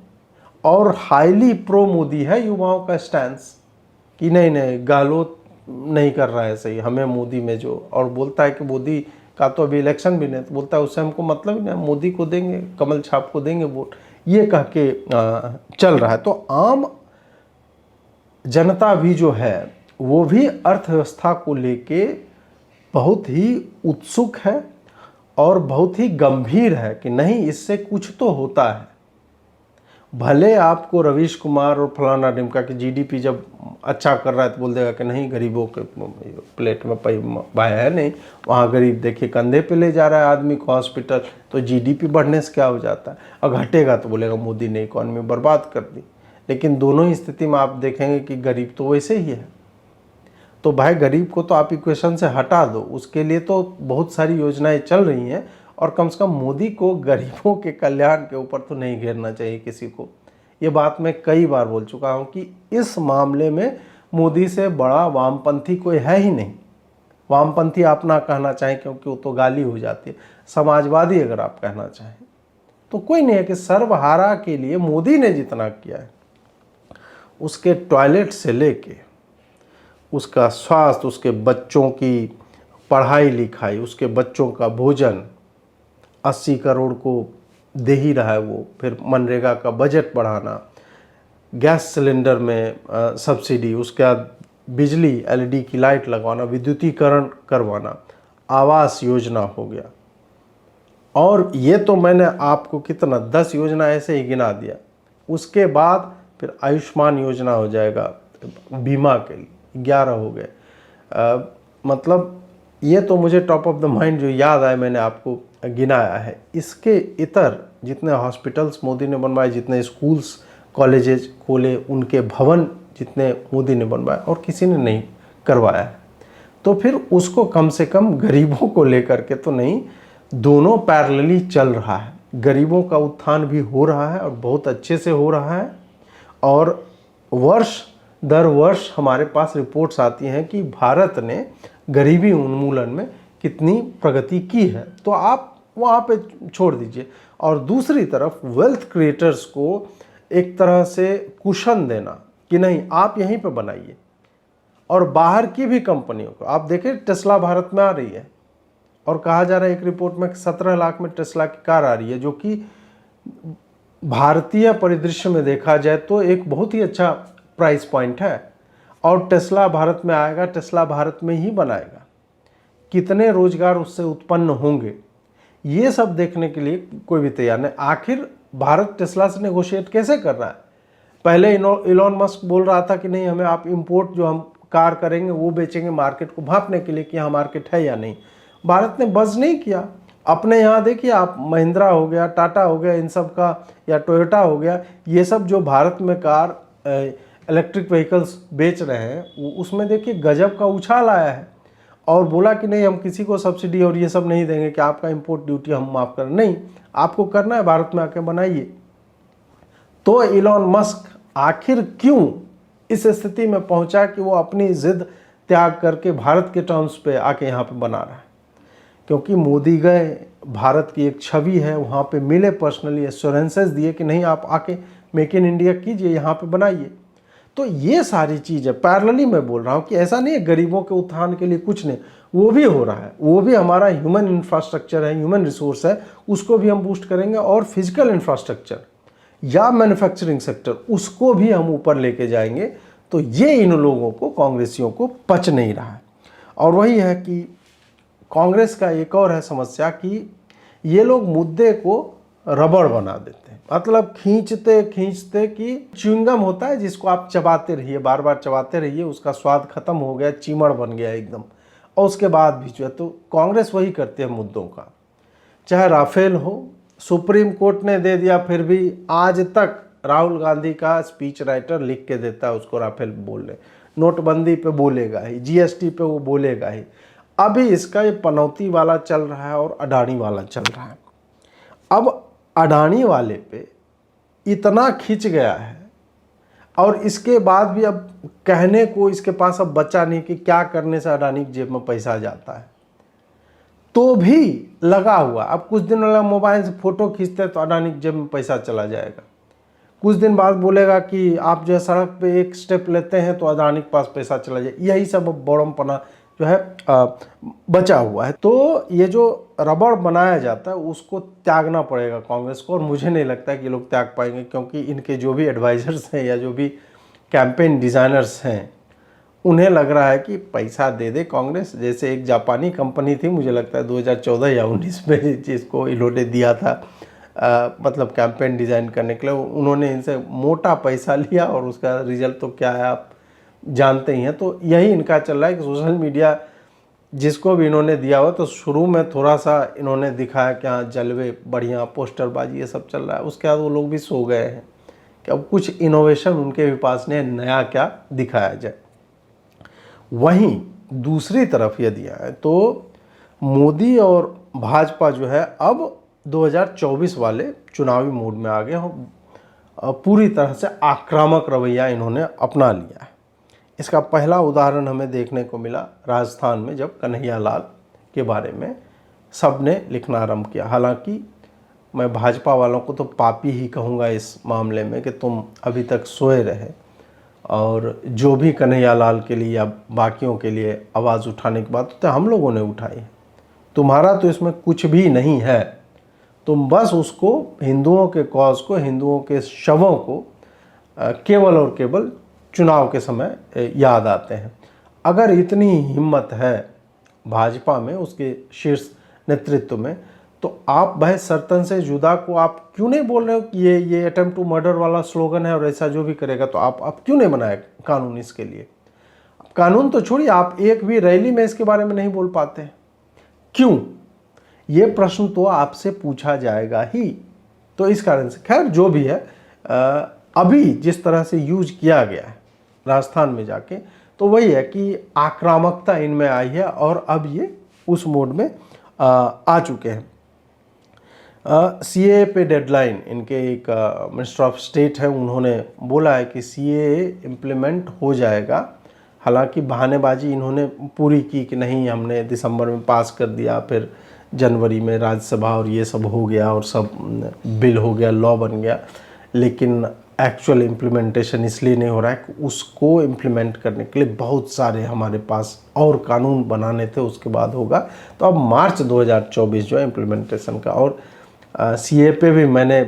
और हाईली प्रो मोदी है युवाओं का स्टैंस कि नहीं नहीं गहलोत नहीं कर रहा है सही, हमें मोदी में जो, और बोलता है कि मोदी का तो अभी इलेक्शन भी नहीं, तो बोलता है उससे हमको मतलब ही नहीं, मोदी को देंगे, कमल छाप को देंगे वोट, ये कह के चल रहा है। तो आम जनता भी जो है वो भी अर्थव्यवस्था को लेके बहुत ही उत्सुक है और बहुत ही गंभीर है कि नहीं इससे कुछ तो होता है। भले आपको रवीश कुमार और फलाना ढिमका की GDP जब अच्छा कर रहा है तो बोल देगा कि नहीं गरीबों के प्लेट में पाए है नहीं, वहाँ गरीब देखिए कंधे पे ले जा रहा है आदमी को हॉस्पिटल, तो GDP बढ़ने से क्या हो जाता है, और घटेगा तो बोलेगा मोदी ने इकॉनमी बर्बाद कर दी। लेकिन दोनों ही स्थिति में आप देखेंगे कि गरीब तो वैसे ही है। तो भाई गरीब को तो आप इक्वेशन से हटा दो, उसके लिए तो बहुत सारी योजनाएं चल रही हैं, और कम से कम मोदी को गरीबों के कल्याण के ऊपर तो नहीं घेरना चाहिए किसी को। ये बात मैं कई बार बोल चुका हूँ कि इस मामले में मोदी से बड़ा वामपंथी कोई है ही नहीं। वामपंथी आप ना कहना चाहें क्योंकि वो तो गाली हो जाती है, समाजवादी अगर आप कहना चाहें तो कोई नहीं है कि सर्वहारा के लिए मोदी ने जितना किया है, उसके टॉयलेट से लेके उसका स्वास्थ्य, उसके बच्चों की पढ़ाई लिखाई, उसके बच्चों का भोजन, 80 करोड़ को दे ही रहा है वो, फिर मनरेगा का बजट बढ़ाना, गैस सिलेंडर में सब्सिडी, उसके बाद बिजली LED की लाइट लगवाना, विद्युतीकरण करवाना, आवास योजना हो गया, और ये तो मैंने आपको कितना 10 योजना ऐसे ही गिना दिया। उसके बाद फिर आयुष्मान योजना हो जाएगा बीमा के लिए, 11 हो गए। मतलब ये तो मुझे टॉप ऑफ द माइंड जो याद आए मैंने आपको गिनाया है। इसके इतर जितने हॉस्पिटल्स मोदी ने बनवाए, जितने स्कूल्स कॉलेजेस खोले, उनके भवन जितने मोदी ने बनवाए और किसी ने नहीं करवाया है, तो फिर उसको कम से कम गरीबों को लेकर के तो नहीं, दोनों पैरेलली चल रहा है। गरीबों का उत्थान भी हो रहा है और बहुत अच्छे से हो रहा है, और वर्ष दर वर्ष हमारे पास रिपोर्ट्स आती हैं कि भारत ने गरीबी उन्मूलन में कितनी प्रगति की है। तो आप वहाँ पे छोड़ दीजिए, और दूसरी तरफ वेल्थ क्रिएटर्स को एक तरह से कुशन देना कि नहीं आप यहीं पे बनाइए, और बाहर की भी कंपनियों को आप देखें, टेस्ला भारत में आ रही है और कहा जा रहा है एक रिपोर्ट में 17 लाख में टेस्ला की कार आ रही है, जो कि भारतीय परिदृश्य में देखा जाए तो एक बहुत ही अच्छा प्राइस पॉइंट है। और टेस्ला भारत में आएगा, टेस्ला भारत में ही बनाएगा, कितने रोजगार उससे उत्पन्न होंगे, ये सब देखने के लिए कोई भी तैयार नहीं। आखिर भारत टेस्ला से नेगोशिएट कैसे कर रहा है? पहले इलॉन मस्क बोल रहा था कि नहीं, हमें आप इंपोर्ट जो हम कार करेंगे वो बेचेंगे मार्केट को भांपने के लिए कि यहाँ मार्केट है या नहीं। भारत ने बस नहीं किया। अपने यहाँ देखिए आप, महिंद्रा हो गया, टाटा हो गया, इन सब का, या टोयोटा हो गया, ये सब जो भारत में कार इलेक्ट्रिक व्हीकल्स बेच रहे हैं, उसमें देखिए गजब का उछाल आया है। और बोला कि नहीं, हम किसी को सब्सिडी और ये सब नहीं देंगे कि आपका इंपोर्ट ड्यूटी हम माफ़ करें, नहीं, आपको करना है भारत में आके बनाइए। तो इलॉन मस्क आखिर क्यों इस स्थिति में पहुंचा कि वो अपनी जिद त्याग करके भारत के टर्म्स पे आके यहाँ पे बना रहा है? क्योंकि मोदी गए, भारत की एक छवि है, वहाँ पे मिले, पर्सनली एश्योरेंसेस दिए कि नहीं, आप आके मेक इन इंडिया कीजिए, यहाँ पे बनाइए। तो ये सारी चीज़ है। पैरेलली मैं बोल रहा हूँ कि ऐसा नहीं है गरीबों के उत्थान के लिए कुछ नहीं, वो भी हो रहा है, वो भी हमारा ह्यूमन इंफ्रास्ट्रक्चर है, ह्यूमन रिसोर्स है, उसको भी हम बूस्ट करेंगे। और फिजिकल इंफ्रास्ट्रक्चर या मैन्युफैक्चरिंग सेक्टर, उसको भी हम ऊपर लेके जाएंगे। तो ये इन लोगों को, कांग्रेसियों को पच नहीं रहा है। और वही है कि कांग्रेस का एक और है समस्या कि ये लोग मुद्दे को रबड़ बना देते हैं, मतलब खींचते खींचते कि च्युइंगम होता है जिसको आप चबाते रहिए, बार बार चबाते रहिए, उसका स्वाद खत्म हो गया, चीमड़ बन गया एकदम, और उसके बाद भी जो है, तो कांग्रेस वही करती है मुद्दों का। चाहे राफेल हो, सुप्रीम कोर्ट ने दे दिया, फिर भी आज तक राहुल गांधी का स्पीच राइटर लिख के देता है उसको राफेल बोलने, नोटबंदी पे बोलेगा ही, जीएसटी पे वो बोलेगा ही। अभी इसका ये पनौती वाला चल रहा है और अडानी वाला चल रहा है। अब अडानी वाले पे इतना खिंच गया है, और इसके बाद भी अब कहने को इसके पास अब बचा नहीं कि क्या करने से अडानी की जेब में पैसा जाता है, तो भी लगा हुआ। अब कुछ दिन वाला मोबाइल से फोटो खींचते हैं तो अडानी की जेब में पैसा चला जाएगा, कुछ दिन बाद बोलेगा कि आप जो है सड़क पे एक स्टेप लेते हैं तो अडानी के पास पैसा चला जाए। यही सब बौड़मपना जो है बचा हुआ है। तो ये जो रबड़ बनाया जाता है उसको त्यागना पड़ेगा कांग्रेस को, और मुझे नहीं लगता है कि लोग त्याग पाएंगे, क्योंकि इनके जो भी एडवाइजर्स हैं या जो भी कैंपेन डिज़ाइनर्स हैं, उन्हें लग रहा है कि पैसा दे दे कांग्रेस। जैसे एक जापानी कंपनी थी, मुझे लगता है 2014 या 19 में, जिसको इन्होंने दिया था मतलब कैंपेन डिज़ाइन करने के लिए, उन्होंने इनसे मोटा पैसा लिया और उसका रिजल्ट तो क्या है आप जानते ही हैं। तो यही इनका चल रहा है कि सोशल मीडिया जिसको भी इन्होंने दिया हो, तो शुरू में थोड़ा सा इन्होंने दिखाया कि हाँ जलवे, बढ़िया पोस्टरबाजी, ये सब चल रहा है। उसके बाद वो लोग भी सो गए हैं कि अब कुछ इनोवेशन उनके भी पास नहीं, नया क्या दिखाया जाए। वहीं दूसरी तरफ यदि आए तो मोदी और भाजपा जो है अब 2024 वाले चुनावी मूड में आ गए हैं, पूरी तरह से आक्रामक रवैया इन्होंने अपना लिया है। इसका पहला उदाहरण हमें देखने को मिला राजस्थान में, जब कन्हैया लाल के बारे में सब ने लिखना आरंभ किया। हालांकि मैं भाजपा वालों को तो पापी ही कहूँगा इस मामले में कि तुम अभी तक सोए रहे, और जो भी कन्हैया लाल के लिए या बाकियों के लिए आवाज़ उठाने की बात होती है, हम लोगों ने उठाई है। तुम्हारा तो इसमें कुछ भी नहीं है, तुम बस उसको, हिंदुओं के कॉज को, हिंदुओं के शवों को केवल और केवल चुनाव के समय याद आते हैं। अगर इतनी हिम्मत है भाजपा में, उसके शीर्ष नेतृत्व में, तो आप भाई सरतन से जुदा को आप क्यों नहीं बोल रहे हो कि ये अटेम्प्ट टू मर्डर वाला स्लोगन है और ऐसा जो भी करेगा तो आप क्यों नहीं बनाए कानून इसके लिए? कानून तो छोड़िए, आप एक भी रैली में इसके बारे में नहीं बोल पाते, क्यों? ये प्रश्न तो आपसे पूछा जाएगा ही। तो इस कारण से, खैर जो भी है, अभी जिस तरह से यूज किया गया है राजस्थान में जाके, तो वही है कि आक्रामकता इनमें आई है और अब ये उस मोड में आ चुके हैं। सीए पे डेडलाइन, इनके एक मिनिस्टर ऑफ स्टेट है, उन्होंने बोला है कि सीए इम्प्लीमेंट हो जाएगा। हालांकि बहानेबाजी इन्होंने पूरी की कि नहीं, हमने दिसंबर में पास कर दिया, फिर जनवरी में राज्यसभा और ये सब हो गया और सब बिल हो गया, लॉ बन गया, लेकिन एक्चुअल इम्प्लीमेंटेशन इसलिए नहीं हो रहा है कि उसको इम्प्लीमेंट करने के लिए बहुत सारे हमारे पास और कानून बनाने थे, उसके बाद होगा। तो अब मार्च 2024 जो है इम्प्लीमेंटेशन का, और सीए पे भी मैंने,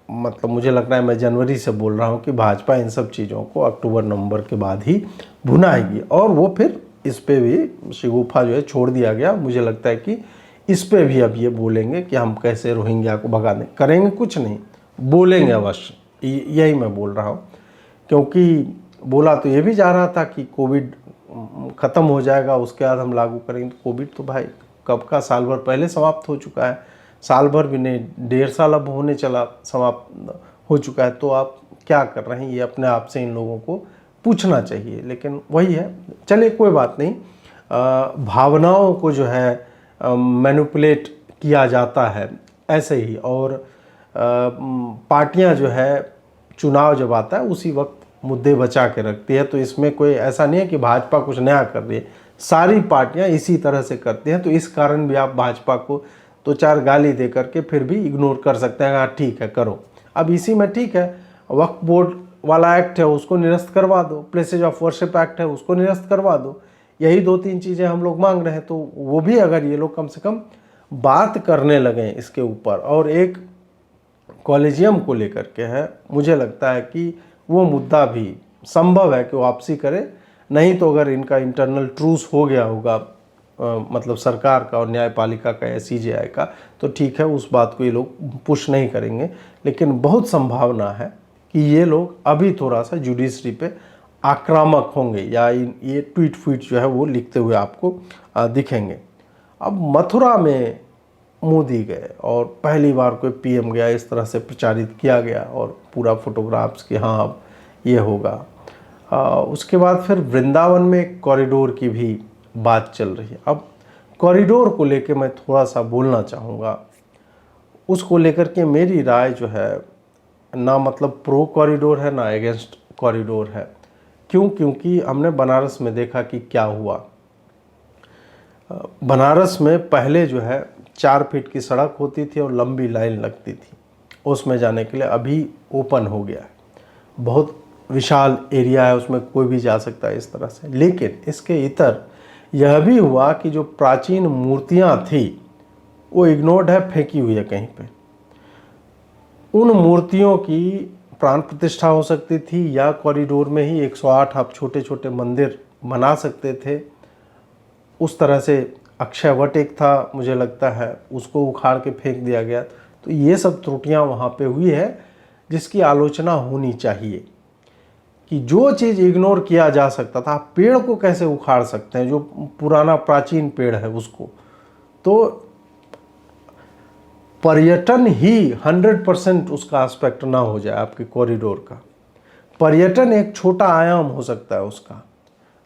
मतलब मुझे लग रहा है मैं जनवरी से बोल रहा हूँ कि भाजपा इन सब चीज़ों को अक्टूबर नवंबर के बाद ही भुनाएगी, और वो फिर इस पे भी शगुफा जो है छोड़ दिया गया। मुझे लगता है कि इस पे भी अब ये बोलेंगे कि हम कैसे रोहिंग्या को भगा दें। करेंगे कुछ नहीं, बोलेंगे अवश्य, यही मैं बोल रहा हूँ। क्योंकि बोला तो ये भी जा रहा था कि कोविड ख़त्म हो जाएगा उसके बाद हम लागू करेंगे। तो कोविड तो भाई कब का, साल भर पहले समाप्त हो चुका है, साल भर भी नहीं, 1.5 साल अब होने चला समाप्त हो चुका है। तो आप क्या कर रहे हैं, ये अपने आप से इन लोगों को पूछना चाहिए। लेकिन वही है, चलिए कोई बात नहीं। भावनाओं को जो है मैनिपुलेट किया जाता है ऐसे ही। और पार्टियां जो है चुनाव जब आता है उसी वक्त मुद्दे बचा के रखती है। तो इसमें कोई ऐसा नहीं है कि भाजपा कुछ नया कर रही है, सारी पार्टियां इसी तरह से करती हैं। तो इस कारण भी आप भाजपा को तो 4 गाली दे करके फिर भी इग्नोर कर सकते हैं, हाँ ठीक है करो। अब इसी में ठीक है, वक्फ बोर्ड वाला एक्ट है उसको निरस्त करवा दो, प्लेसेज ऑफ वर्शिप एक्ट है उसको निरस्त करवा दो। यही 2-3 चीज़ें हम लोग मांग रहे हैं। तो वो भी अगर ये लोग कम से कम बात करने लगें इसके ऊपर, और एक कॉलेजियम को लेकर के है, मुझे लगता है कि वो मुद्दा भी संभव है कि वापसी करे। नहीं तो अगर इनका इंटरनल ट्रूस हो गया होगा मतलब सरकार का और न्यायपालिका का या सीजेआई का, तो ठीक है, उस बात को ये लोग पुश नहीं करेंगे। लेकिन बहुत संभावना है कि ये लोग अभी थोड़ा सा जुडिशरी पे आक्रामक होंगे, या ये ट्वीट फीट जो है वो लिखते हुए आपको दिखेंगे। अब मथुरा में मोदी गए और पहली बार कोई पीएम गया, इस तरह से प्रचारित किया गया और पूरा फोटोग्राफ्स कि हाँ अब ये होगा। उसके बाद फिर वृंदावन में एक कॉरिडोर की भी बात चल रही है। अब कॉरिडोर को लेके मैं थोड़ा सा बोलना चाहूँगा। उसको लेकर के मेरी राय जो है ना मतलब प्रो कॉरिडोर है ना अगेंस्ट कॉरिडोर है। क्यों? क्योंकि हमने बनारस में देखा कि क्या हुआ। बनारस में पहले जो है 4 फीट की सड़क होती थी और लंबी लाइन लगती थी उसमें जाने के लिए। अभी ओपन हो गया है, बहुत विशाल एरिया है, उसमें कोई भी जा सकता है इस तरह से। लेकिन इसके इतर यह भी हुआ कि जो प्राचीन मूर्तियां थी वो इग्नोर्ड है, फेंकी हुई है कहीं पे। उन मूर्तियों की प्राण प्रतिष्ठा हो सकती थी, या कॉरिडोर में ही 108 आप छोटे छोटे मंदिर बना सकते थे। उस तरह से अक्षय वट एक था, मुझे लगता है उसको उखाड़ के फेंक दिया गया। तो ये सब त्रुटियां वहाँ पे हुई है जिसकी आलोचना होनी चाहिए कि जो चीज़ इग्नोर किया जा सकता था, आप पेड़ को कैसे उखाड़ सकते हैं जो पुराना प्राचीन पेड़ है उसको। तो पर्यटन ही 100% उसका एस्पेक्ट ना हो जाए आपके कॉरिडोर का। पर्यटन एक छोटा आयाम हो सकता है उसका,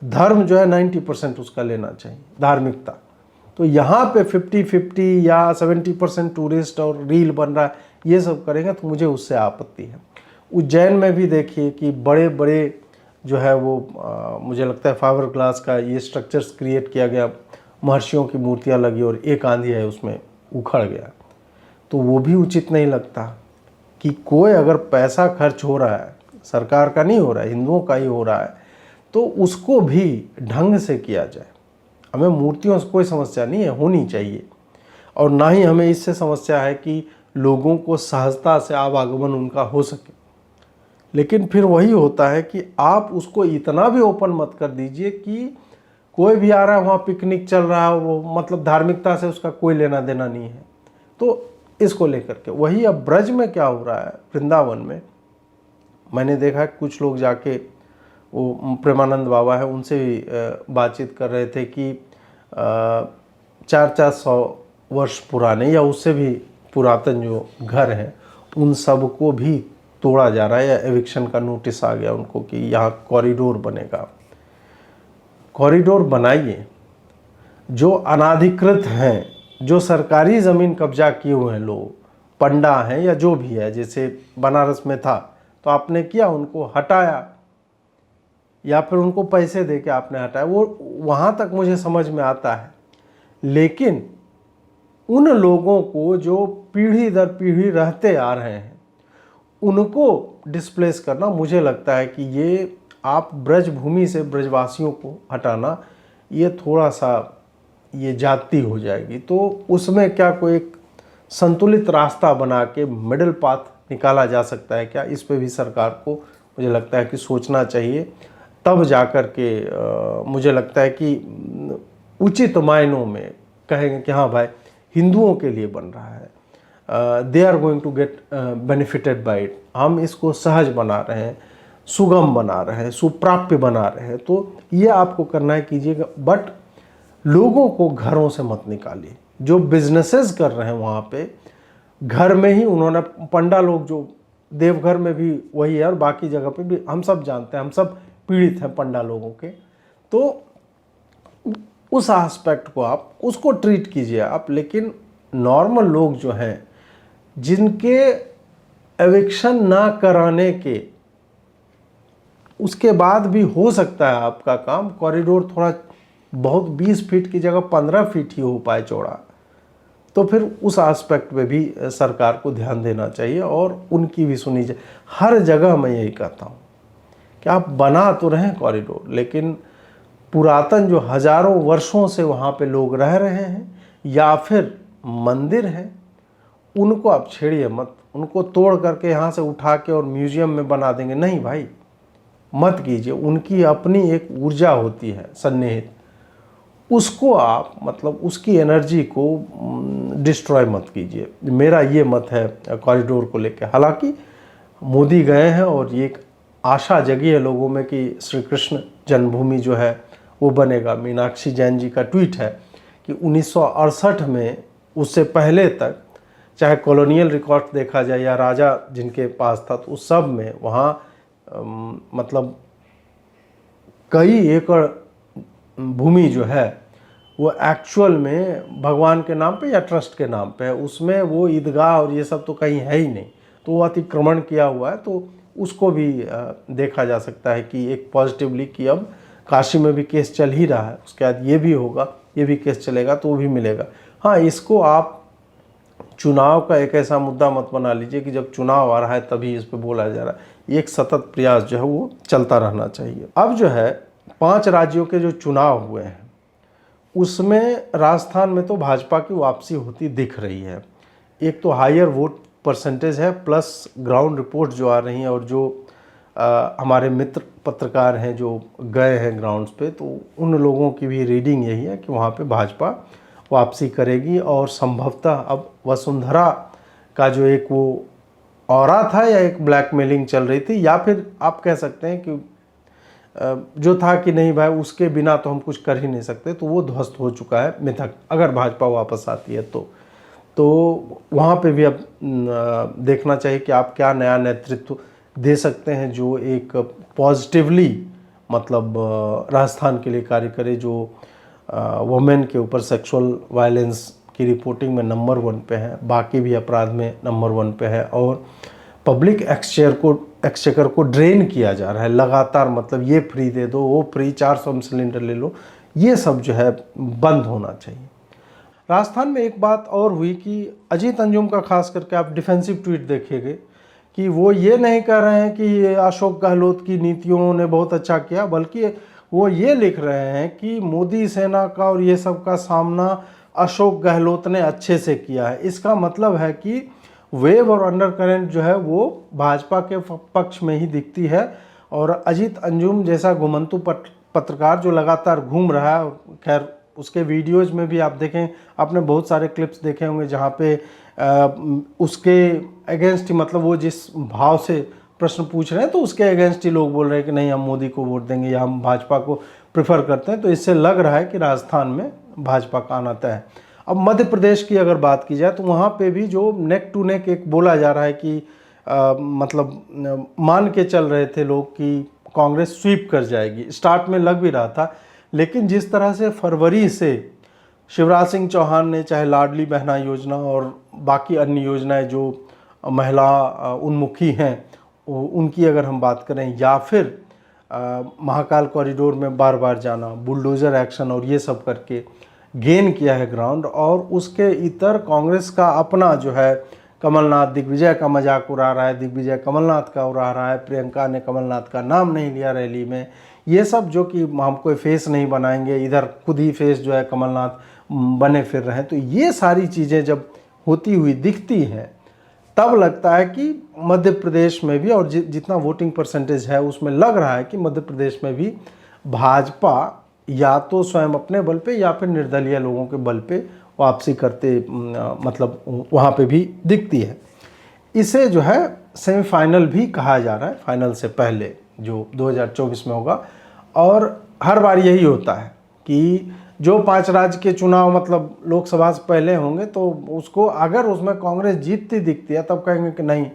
धर्म जो है 90% उसका लेना चाहिए, धार्मिकता। तो यहाँ पे 50-50 या 70% टूरिस्ट और रील बन रहा है, ये सब करेंगे तो मुझे उससे आपत्ति है। उज्जैन में भी देखिए कि बड़े बड़े जो है वो मुझे लगता है फाइबर ग्लास का ये स्ट्रक्चर्स क्रिएट किया गया, महर्षियों की मूर्तियाँ लगी और एक आंधी है उसमें उखड़ गया। तो वो भी उचित नहीं लगता कि कोई अगर पैसा खर्च हो रहा है, सरकार का नहीं हो रहा है, हिंदुओं का ही हो रहा है, तो उसको भी ढंग से किया जाए। हमें मूर्तियों से कोई समस्या नहीं है, होनी चाहिए। और ना ही हमें इससे समस्या है कि लोगों को सहजता से आवागमन उनका हो सके। लेकिन फिर वही होता है कि आप उसको इतना भी ओपन मत कर दीजिए कि कोई भी आ रहा है वहाँ पिकनिक चल रहा है, वो मतलब धार्मिकता से उसका कोई लेना देना नहीं है। तो इसको लेकर के वही अब ब्रज में क्या हो रहा है, वृंदावन में मैंने देखा कुछ लोग जाके, वो प्रेमानंद बाबा है उनसे भी बातचीत कर रहे थे कि 400 वर्ष पुराने या उससे भी पुरातन जो घर हैं उन सब को भी तोड़ा जा रहा है, या एविक्शन का नोटिस आ गया उनको कि यहाँ कॉरिडोर बनेगा। कॉरिडोर बनाइए। जो अनाधिकृत हैं, जो सरकारी ज़मीन कब्जा किए हुए हैं लोग, पंडा हैं या जो भी है, जैसे बनारस में था तो आपने किया, उनको हटाया या फिर उनको पैसे दे के आपने हटाया, वो वहाँ तक मुझे समझ में आता है। लेकिन उन लोगों को जो पीढ़ी दर पीढ़ी रहते आ रहे हैं उनको डिस्प्लेस करना, मुझे लगता है कि ये आप ब्रज भूमि से ब्रजवासियों को हटाना, ये थोड़ा सा ये जाति हो जाएगी। तो उसमें क्या कोई एक संतुलित रास्ता बना के मिडिल पाथ निकाला जा सकता है क्या? इस पे भी सरकार को मुझे लगता है कि सोचना चाहिए। तब जाकर के मुझे लगता है कि उचित मायनों में कहेंगे कि हाँ भाई हिंदुओं के लिए बन रहा है, they are going to get benefited by it. हम इसको सहज बना रहे हैं, सुगम बना रहे हैं, सुप्राप्य बना रहे हैं। तो ये आपको करना है, कीजिएगा, बट लोगों को घरों से मत निकालिए। जो बिजनेसेस कर रहे हैं वहाँ पे घर में ही उन्होंने, पंडा लोग जो देवघर में भी वही है और बाकी जगह पे भी हम सब जानते हैं, हम सब पीड़ित हैं पंडा लोगों के। तो उस एस्पेक्ट को आप उसको ट्रीट कीजिए आप। लेकिन नॉर्मल लोग जो हैं जिनके एविक्शन ना कराने के उसके बाद भी हो सकता है आपका काम, कॉरिडोर थोड़ा बहुत 20 फीट की जगह 15 फीट ही हो पाए चौड़ा, तो फिर उस एस्पेक्ट पे भी सरकार को ध्यान देना चाहिए और उनकी भी सुनी जाए। हर जगह मैं यही कहता हूँ कि आप बना तो रहें कॉरिडोर, लेकिन पुरातन जो हजारों वर्षों से वहाँ पे लोग रह रहे हैं या फिर मंदिर हैं, उनको आप छेड़िए मत। उनको तोड़ करके यहाँ से उठा के और म्यूजियम में बना देंगे, नहीं भाई, मत कीजिए। उनकी अपनी एक ऊर्जा होती है सन्निहित, उसको आप मतलब उसकी एनर्जी को डिस्ट्रॉय मत कीजिए। मेरा ये मत है कॉरिडोर को लेकर। हालांकि मोदी गए हैं और ये एक आशा जगी है लोगों में कि श्री कृष्ण जन्मभूमि जो है वो बनेगा। मीनाक्षी जैन जी का ट्वीट है कि 1968 में, उससे पहले तक, चाहे कॉलोनियल रिकॉर्ड देखा जाए या राजा जिनके पास था, तो उस सब में वहाँ मतलब कई एकड़ भूमि जो है वो एक्चुअल में भगवान के नाम पे या ट्रस्ट के नाम पे है। उसमें वो ईदगाह और ये सब तो कहीं है ही नहीं, तो वो अतिक्रमण किया हुआ है। तो उसको भी देखा जा सकता है कि एक पॉजिटिवली कि अब काशी में भी केस चल ही रहा है, उसके बाद ये भी होगा, ये भी केस चलेगा तो वो भी मिलेगा। हाँ, इसको आप चुनाव का एक ऐसा मुद्दा मत बना लीजिए कि जब चुनाव आ रहा है तभी इस पर बोला जा रहा है। एक सतत प्रयास जो है वो चलता रहना चाहिए। अब जो है 5 राज्यों के जो चुनाव हुए हैं उसमें राजस्थान में तो भाजपा की वापसी होती दिख रही है। एक तो हायर वोट परसेंटेज है, प्लस ग्राउंड रिपोर्ट जो आ रही हैं और जो हमारे मित्र पत्रकार हैं जो गए हैं ग्राउंड्स पे, तो उन लोगों की भी रीडिंग यही है कि वहाँ पे भाजपा वापसी करेगी। और संभवतः अब वसुंधरा का जो एक वो ऑरा था या एक ब्लैकमेलिंग चल रही थी, या फिर आप कह सकते हैं कि जो था कि नहीं भाई उसके बिना तो हम कुछ कर ही नहीं सकते, तो वो ध्वस्त हो चुका है मिथक, अगर भाजपा वापस आती है तो वहाँ पे भी अब देखना चाहिए कि आप क्या नया नेतृत्व दे सकते हैं जो एक पॉजिटिवली मतलब राजस्थान के लिए कार्य करे, जो वुमेन के ऊपर सेक्सुअल वायलेंस की रिपोर्टिंग में नंबर 1 पे है, बाकी भी अपराध में नंबर 1 पे है, और पब्लिक एक्सचेकर को ड्रेन किया जा रहा है लगातार। मतलब ये फ्री दे दो, वो फ्री, 400 में सिलेंडर ले लो, ये सब जो है बंद होना चाहिए। राजस्थान में एक बात और हुई कि अजीत अंजुम का खास करके आप डिफेंसिव ट्वीट देखिएगा कि वो ये नहीं कह रहे हैं कि अशोक गहलोत की नीतियों ने बहुत अच्छा किया, बल्कि वो ये लिख रहे हैं कि मोदी सेना का और ये सब का सामना अशोक गहलोत ने अच्छे से किया है। इसका मतलब है कि वेव और अंडरकरेंट जो है वो भाजपा के पक्ष में ही दिखती है। और अजीत अंजुम जैसा घुमंतु पत्रकार जो लगातार घूम रहा है, खैर उसके वीडियोज में भी आप देखें, आपने बहुत सारे क्लिप्स देखे होंगे जहाँ पे उसके अगेंस्ट ही, मतलब वो जिस भाव से प्रश्न पूछ रहे हैं तो उसके अगेंस्ट ही लोग बोल रहे हैं कि नहीं हम मोदी को वोट देंगे या हम भाजपा को प्रेफर करते हैं। तो इससे लग रहा है कि राजस्थान में भाजपा का आना तय है। अब मध्य प्रदेश की अगर बात की जाए तो वहाँ पे भी जो नेक टू नेक एक बोला जा रहा है कि मतलब मान के चल रहे थे लोग कि कांग्रेस स्वीप कर जाएगी, स्टार्ट में लग भी रहा था। लेकिन जिस तरह से फरवरी से शिवराज सिंह चौहान ने चाहे लाडली बहना योजना और बाकी अन्य योजनाएं जो महिला उन्मुखी हैं उनकी अगर हम बात करें, या फिर महाकाल कॉरिडोर में बार बार जाना, बुलडोज़र एक्शन और ये सब करके गेन किया है ग्राउंड। और उसके इतर कांग्रेस का अपना जो है, कमलनाथ दिग्विजय का मजाक उड़ा रहा है, दिग्विजय कमलनाथ का उड़ा रहा है, प्रियंका ने कमलनाथ का नाम नहीं लिया रैली में, ये सब जो कि हम कोई फेस नहीं बनाएंगे, इधर खुद ही फेस जो है कमलनाथ बने फिर रहे हैं। तो ये सारी चीज़ें जब होती हुई दिखती हैं तब लगता है कि मध्य प्रदेश में भी, और जितना वोटिंग परसेंटेज है उसमें लग रहा है कि मध्य प्रदेश में भी भाजपा या तो स्वयं अपने बल पे या फिर निर्दलीय लोगों के बल पे वापसी करते मतलब वहाँ पे भी दिखती है। इसे जो है सेमीफाइनल भी कहा जा रहा है, फाइनल से पहले जो 2024 में होगा। और हर बार यही होता है कि जो 5 राज्य के चुनाव मतलब लोकसभा से पहले होंगे तो उसको अगर उसमें कांग्रेस जीतती दिखती है तब कहेंगे कि नहीं,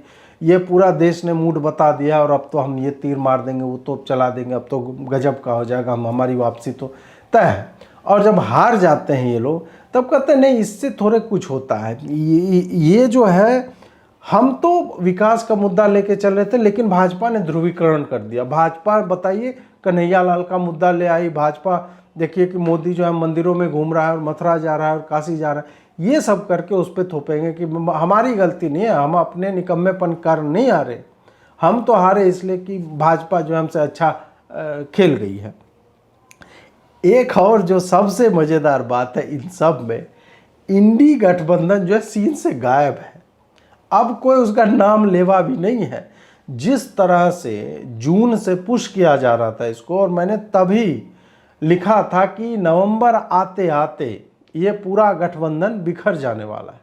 ये पूरा देश ने मूड बता दिया और अब तो हम ये तीर मार देंगे, वो तोप चला देंगे, अब तो गजब का हो जाएगा, हमारी वापसी तो तय है। और जब हार जाते हैं ये लोग तब कहते हैं नहीं, इससे थोड़े कुछ होता है, ये जो है हम तो विकास का मुद्दा लेके चल रहे थे लेकिन भाजपा ने ध्रुवीकरण कर दिया। भाजपा बताइए कन्हैया लाल का मुद्दा ले आई, भाजपा देखिए कि मोदी जो है मंदिरों में घूम रहा है और मथुरा जा रहा है और काशी जा रहा है, ये सब करके उस पर थोपेंगे कि हमारी गलती नहीं है, हम अपने निकम्मेपन कर नहीं आ रहे, हम तो हारे इसलिए कि भाजपा जो हमसे अच्छा खेल गई है। एक और जो सबसे मज़ेदार बात है इन सब में, इंडी गठबंधन जो है सीन से गायब है, अब कोई उसका नाम लेवा भी नहीं है। जिस तरह से जून से पुश किया जा रहा था इसको, और मैंने तभी लिखा था कि नवंबर आते आते ये पूरा गठबंधन बिखर जाने वाला है।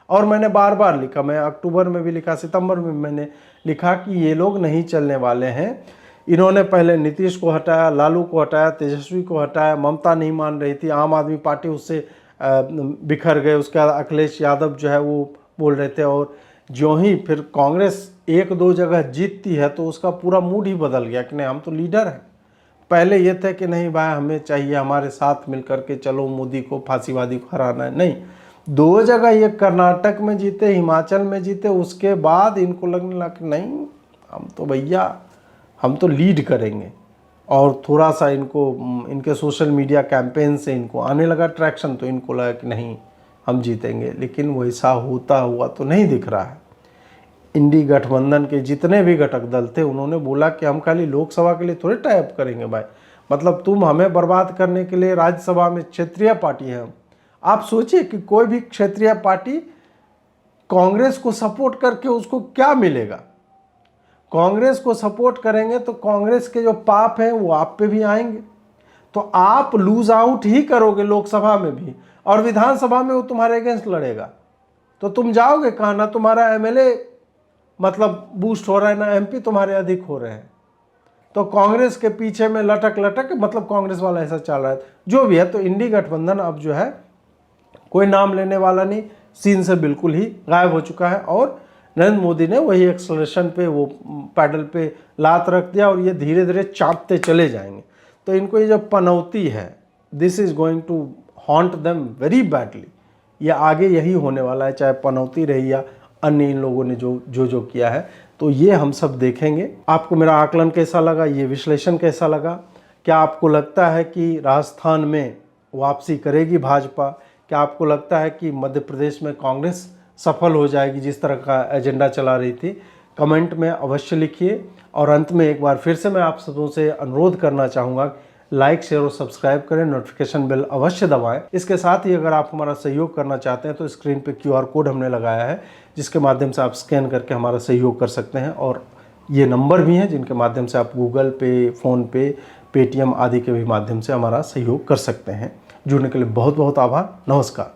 और मैंने बार बार लिखा, मैं अक्टूबर में भी लिखा, सितंबर में मैंने लिखा कि ये लोग नहीं चलने वाले हैं। इन्होंने पहले नीतीश को हटाया, लालू को हटाया, तेजस्वी को हटाया, ममता नहीं मान रही थी, आम आदमी पार्टी उससे बिखर गए, उसके बाद अखिलेश यादव जो है वो बोल रहे थे। और जो ही फिर कांग्रेस 1-2 जगह जीतती है तो उसका पूरा मूड ही बदल गया कि नहीं, हम तो लीडर हैं। पहले ये थे कि नहीं भाई, हमें चाहिए, हमारे साथ मिल करके चलो, मोदी को फांसीवादी को हराना है। नहीं, 2 जगह ये कर्नाटक में जीते, हिमाचल में जीते, उसके बाद इनको लगने लगा कि नहीं, हम तो भैया हम तो लीड करेंगे। और थोड़ा सा इनको इनके सोशल मीडिया कैंपेन से इनको आने लगा ट्रैक्शन, तो इनको लगा कि नहीं हम जीतेंगे। लेकिन वैसा होता हुआ तो नहीं दिख रहा है। इंडी गठबंधन के जितने भी घटक दल थे उन्होंने बोला कि हम खाली लोकसभा के लिए थोड़े टाई अप करेंगे भाई, मतलब तुम हमें बर्बाद करने के लिए राज्यसभा में क्षेत्रीय पार्टी है। आप सोचिए कि कोई भी क्षेत्रीय पार्टी कांग्रेस को सपोर्ट करके उसको क्या मिलेगा। कांग्रेस को सपोर्ट करेंगे तो कांग्रेस के जो पाप हैं वो आप पे भी आएंगे, तो आप लूज आउट ही करोगे लोकसभा में भी, और विधानसभा में वो तुम्हारे अगेंस्ट लड़ेगा तो तुम जाओगे कहाँ। ना तुम्हारा एमएलए मतलब बूस्ट हो रहा है, ना एमपी तुम्हारे अधिक हो रहे हैं। तो कांग्रेस के पीछे में लटक लटक मतलब कांग्रेस वाला ऐसा चल रहा है। जो भी है, तो इंडी गठबंधन अब जो है कोई नाम लेने वाला नहीं, सीन से बिल्कुल ही गायब हो चुका है। और नरेंद्र मोदी ने वही एक्सेलरेशन पे, वो पैडल पे लात रख दिया और ये धीरे धीरे चापते चले जाएंगे। तो इनको ये जो पनौती है, this is going to haunt them very badly. ये आगे यही होने वाला है, चाहे पनौती रही या अन्य इन लोगों ने जो किया है। तो ये हम सब देखेंगे। आपको मेरा आकलन कैसा लगा, ये विश्लेषण कैसा लगा? क्या आपको लगता है कि राजस्थान में वापसी करेगी भाजपा? क्या आपको लगता है कि मध्य प्रदेश में कांग्रेस सफल हो जाएगी जिस तरह का एजेंडा चला रही थी? कमेंट में अवश्य लिखिए। और अंत में एक बार फिर से मैं आप सबों से अनुरोध करना चाहूँगा, लाइक, शेयर और सब्सक्राइब करें, नोटिफिकेशन बेल अवश्य दबाएं। इसके साथ ही अगर आप हमारा सहयोग करना चाहते हैं तो स्क्रीन पे QR कोड हमने लगाया है, जिसके माध्यम से आप स्कैन करके हमारा सहयोग कर सकते हैं। और ये नंबर भी हैं जिनके माध्यम से आप गूगल पे, फ़ोनपे, पेटीएम आदि के भी माध्यम से हमारा सहयोग कर सकते हैं। जुड़ने के लिए बहुत बहुत आभार। नमस्कार।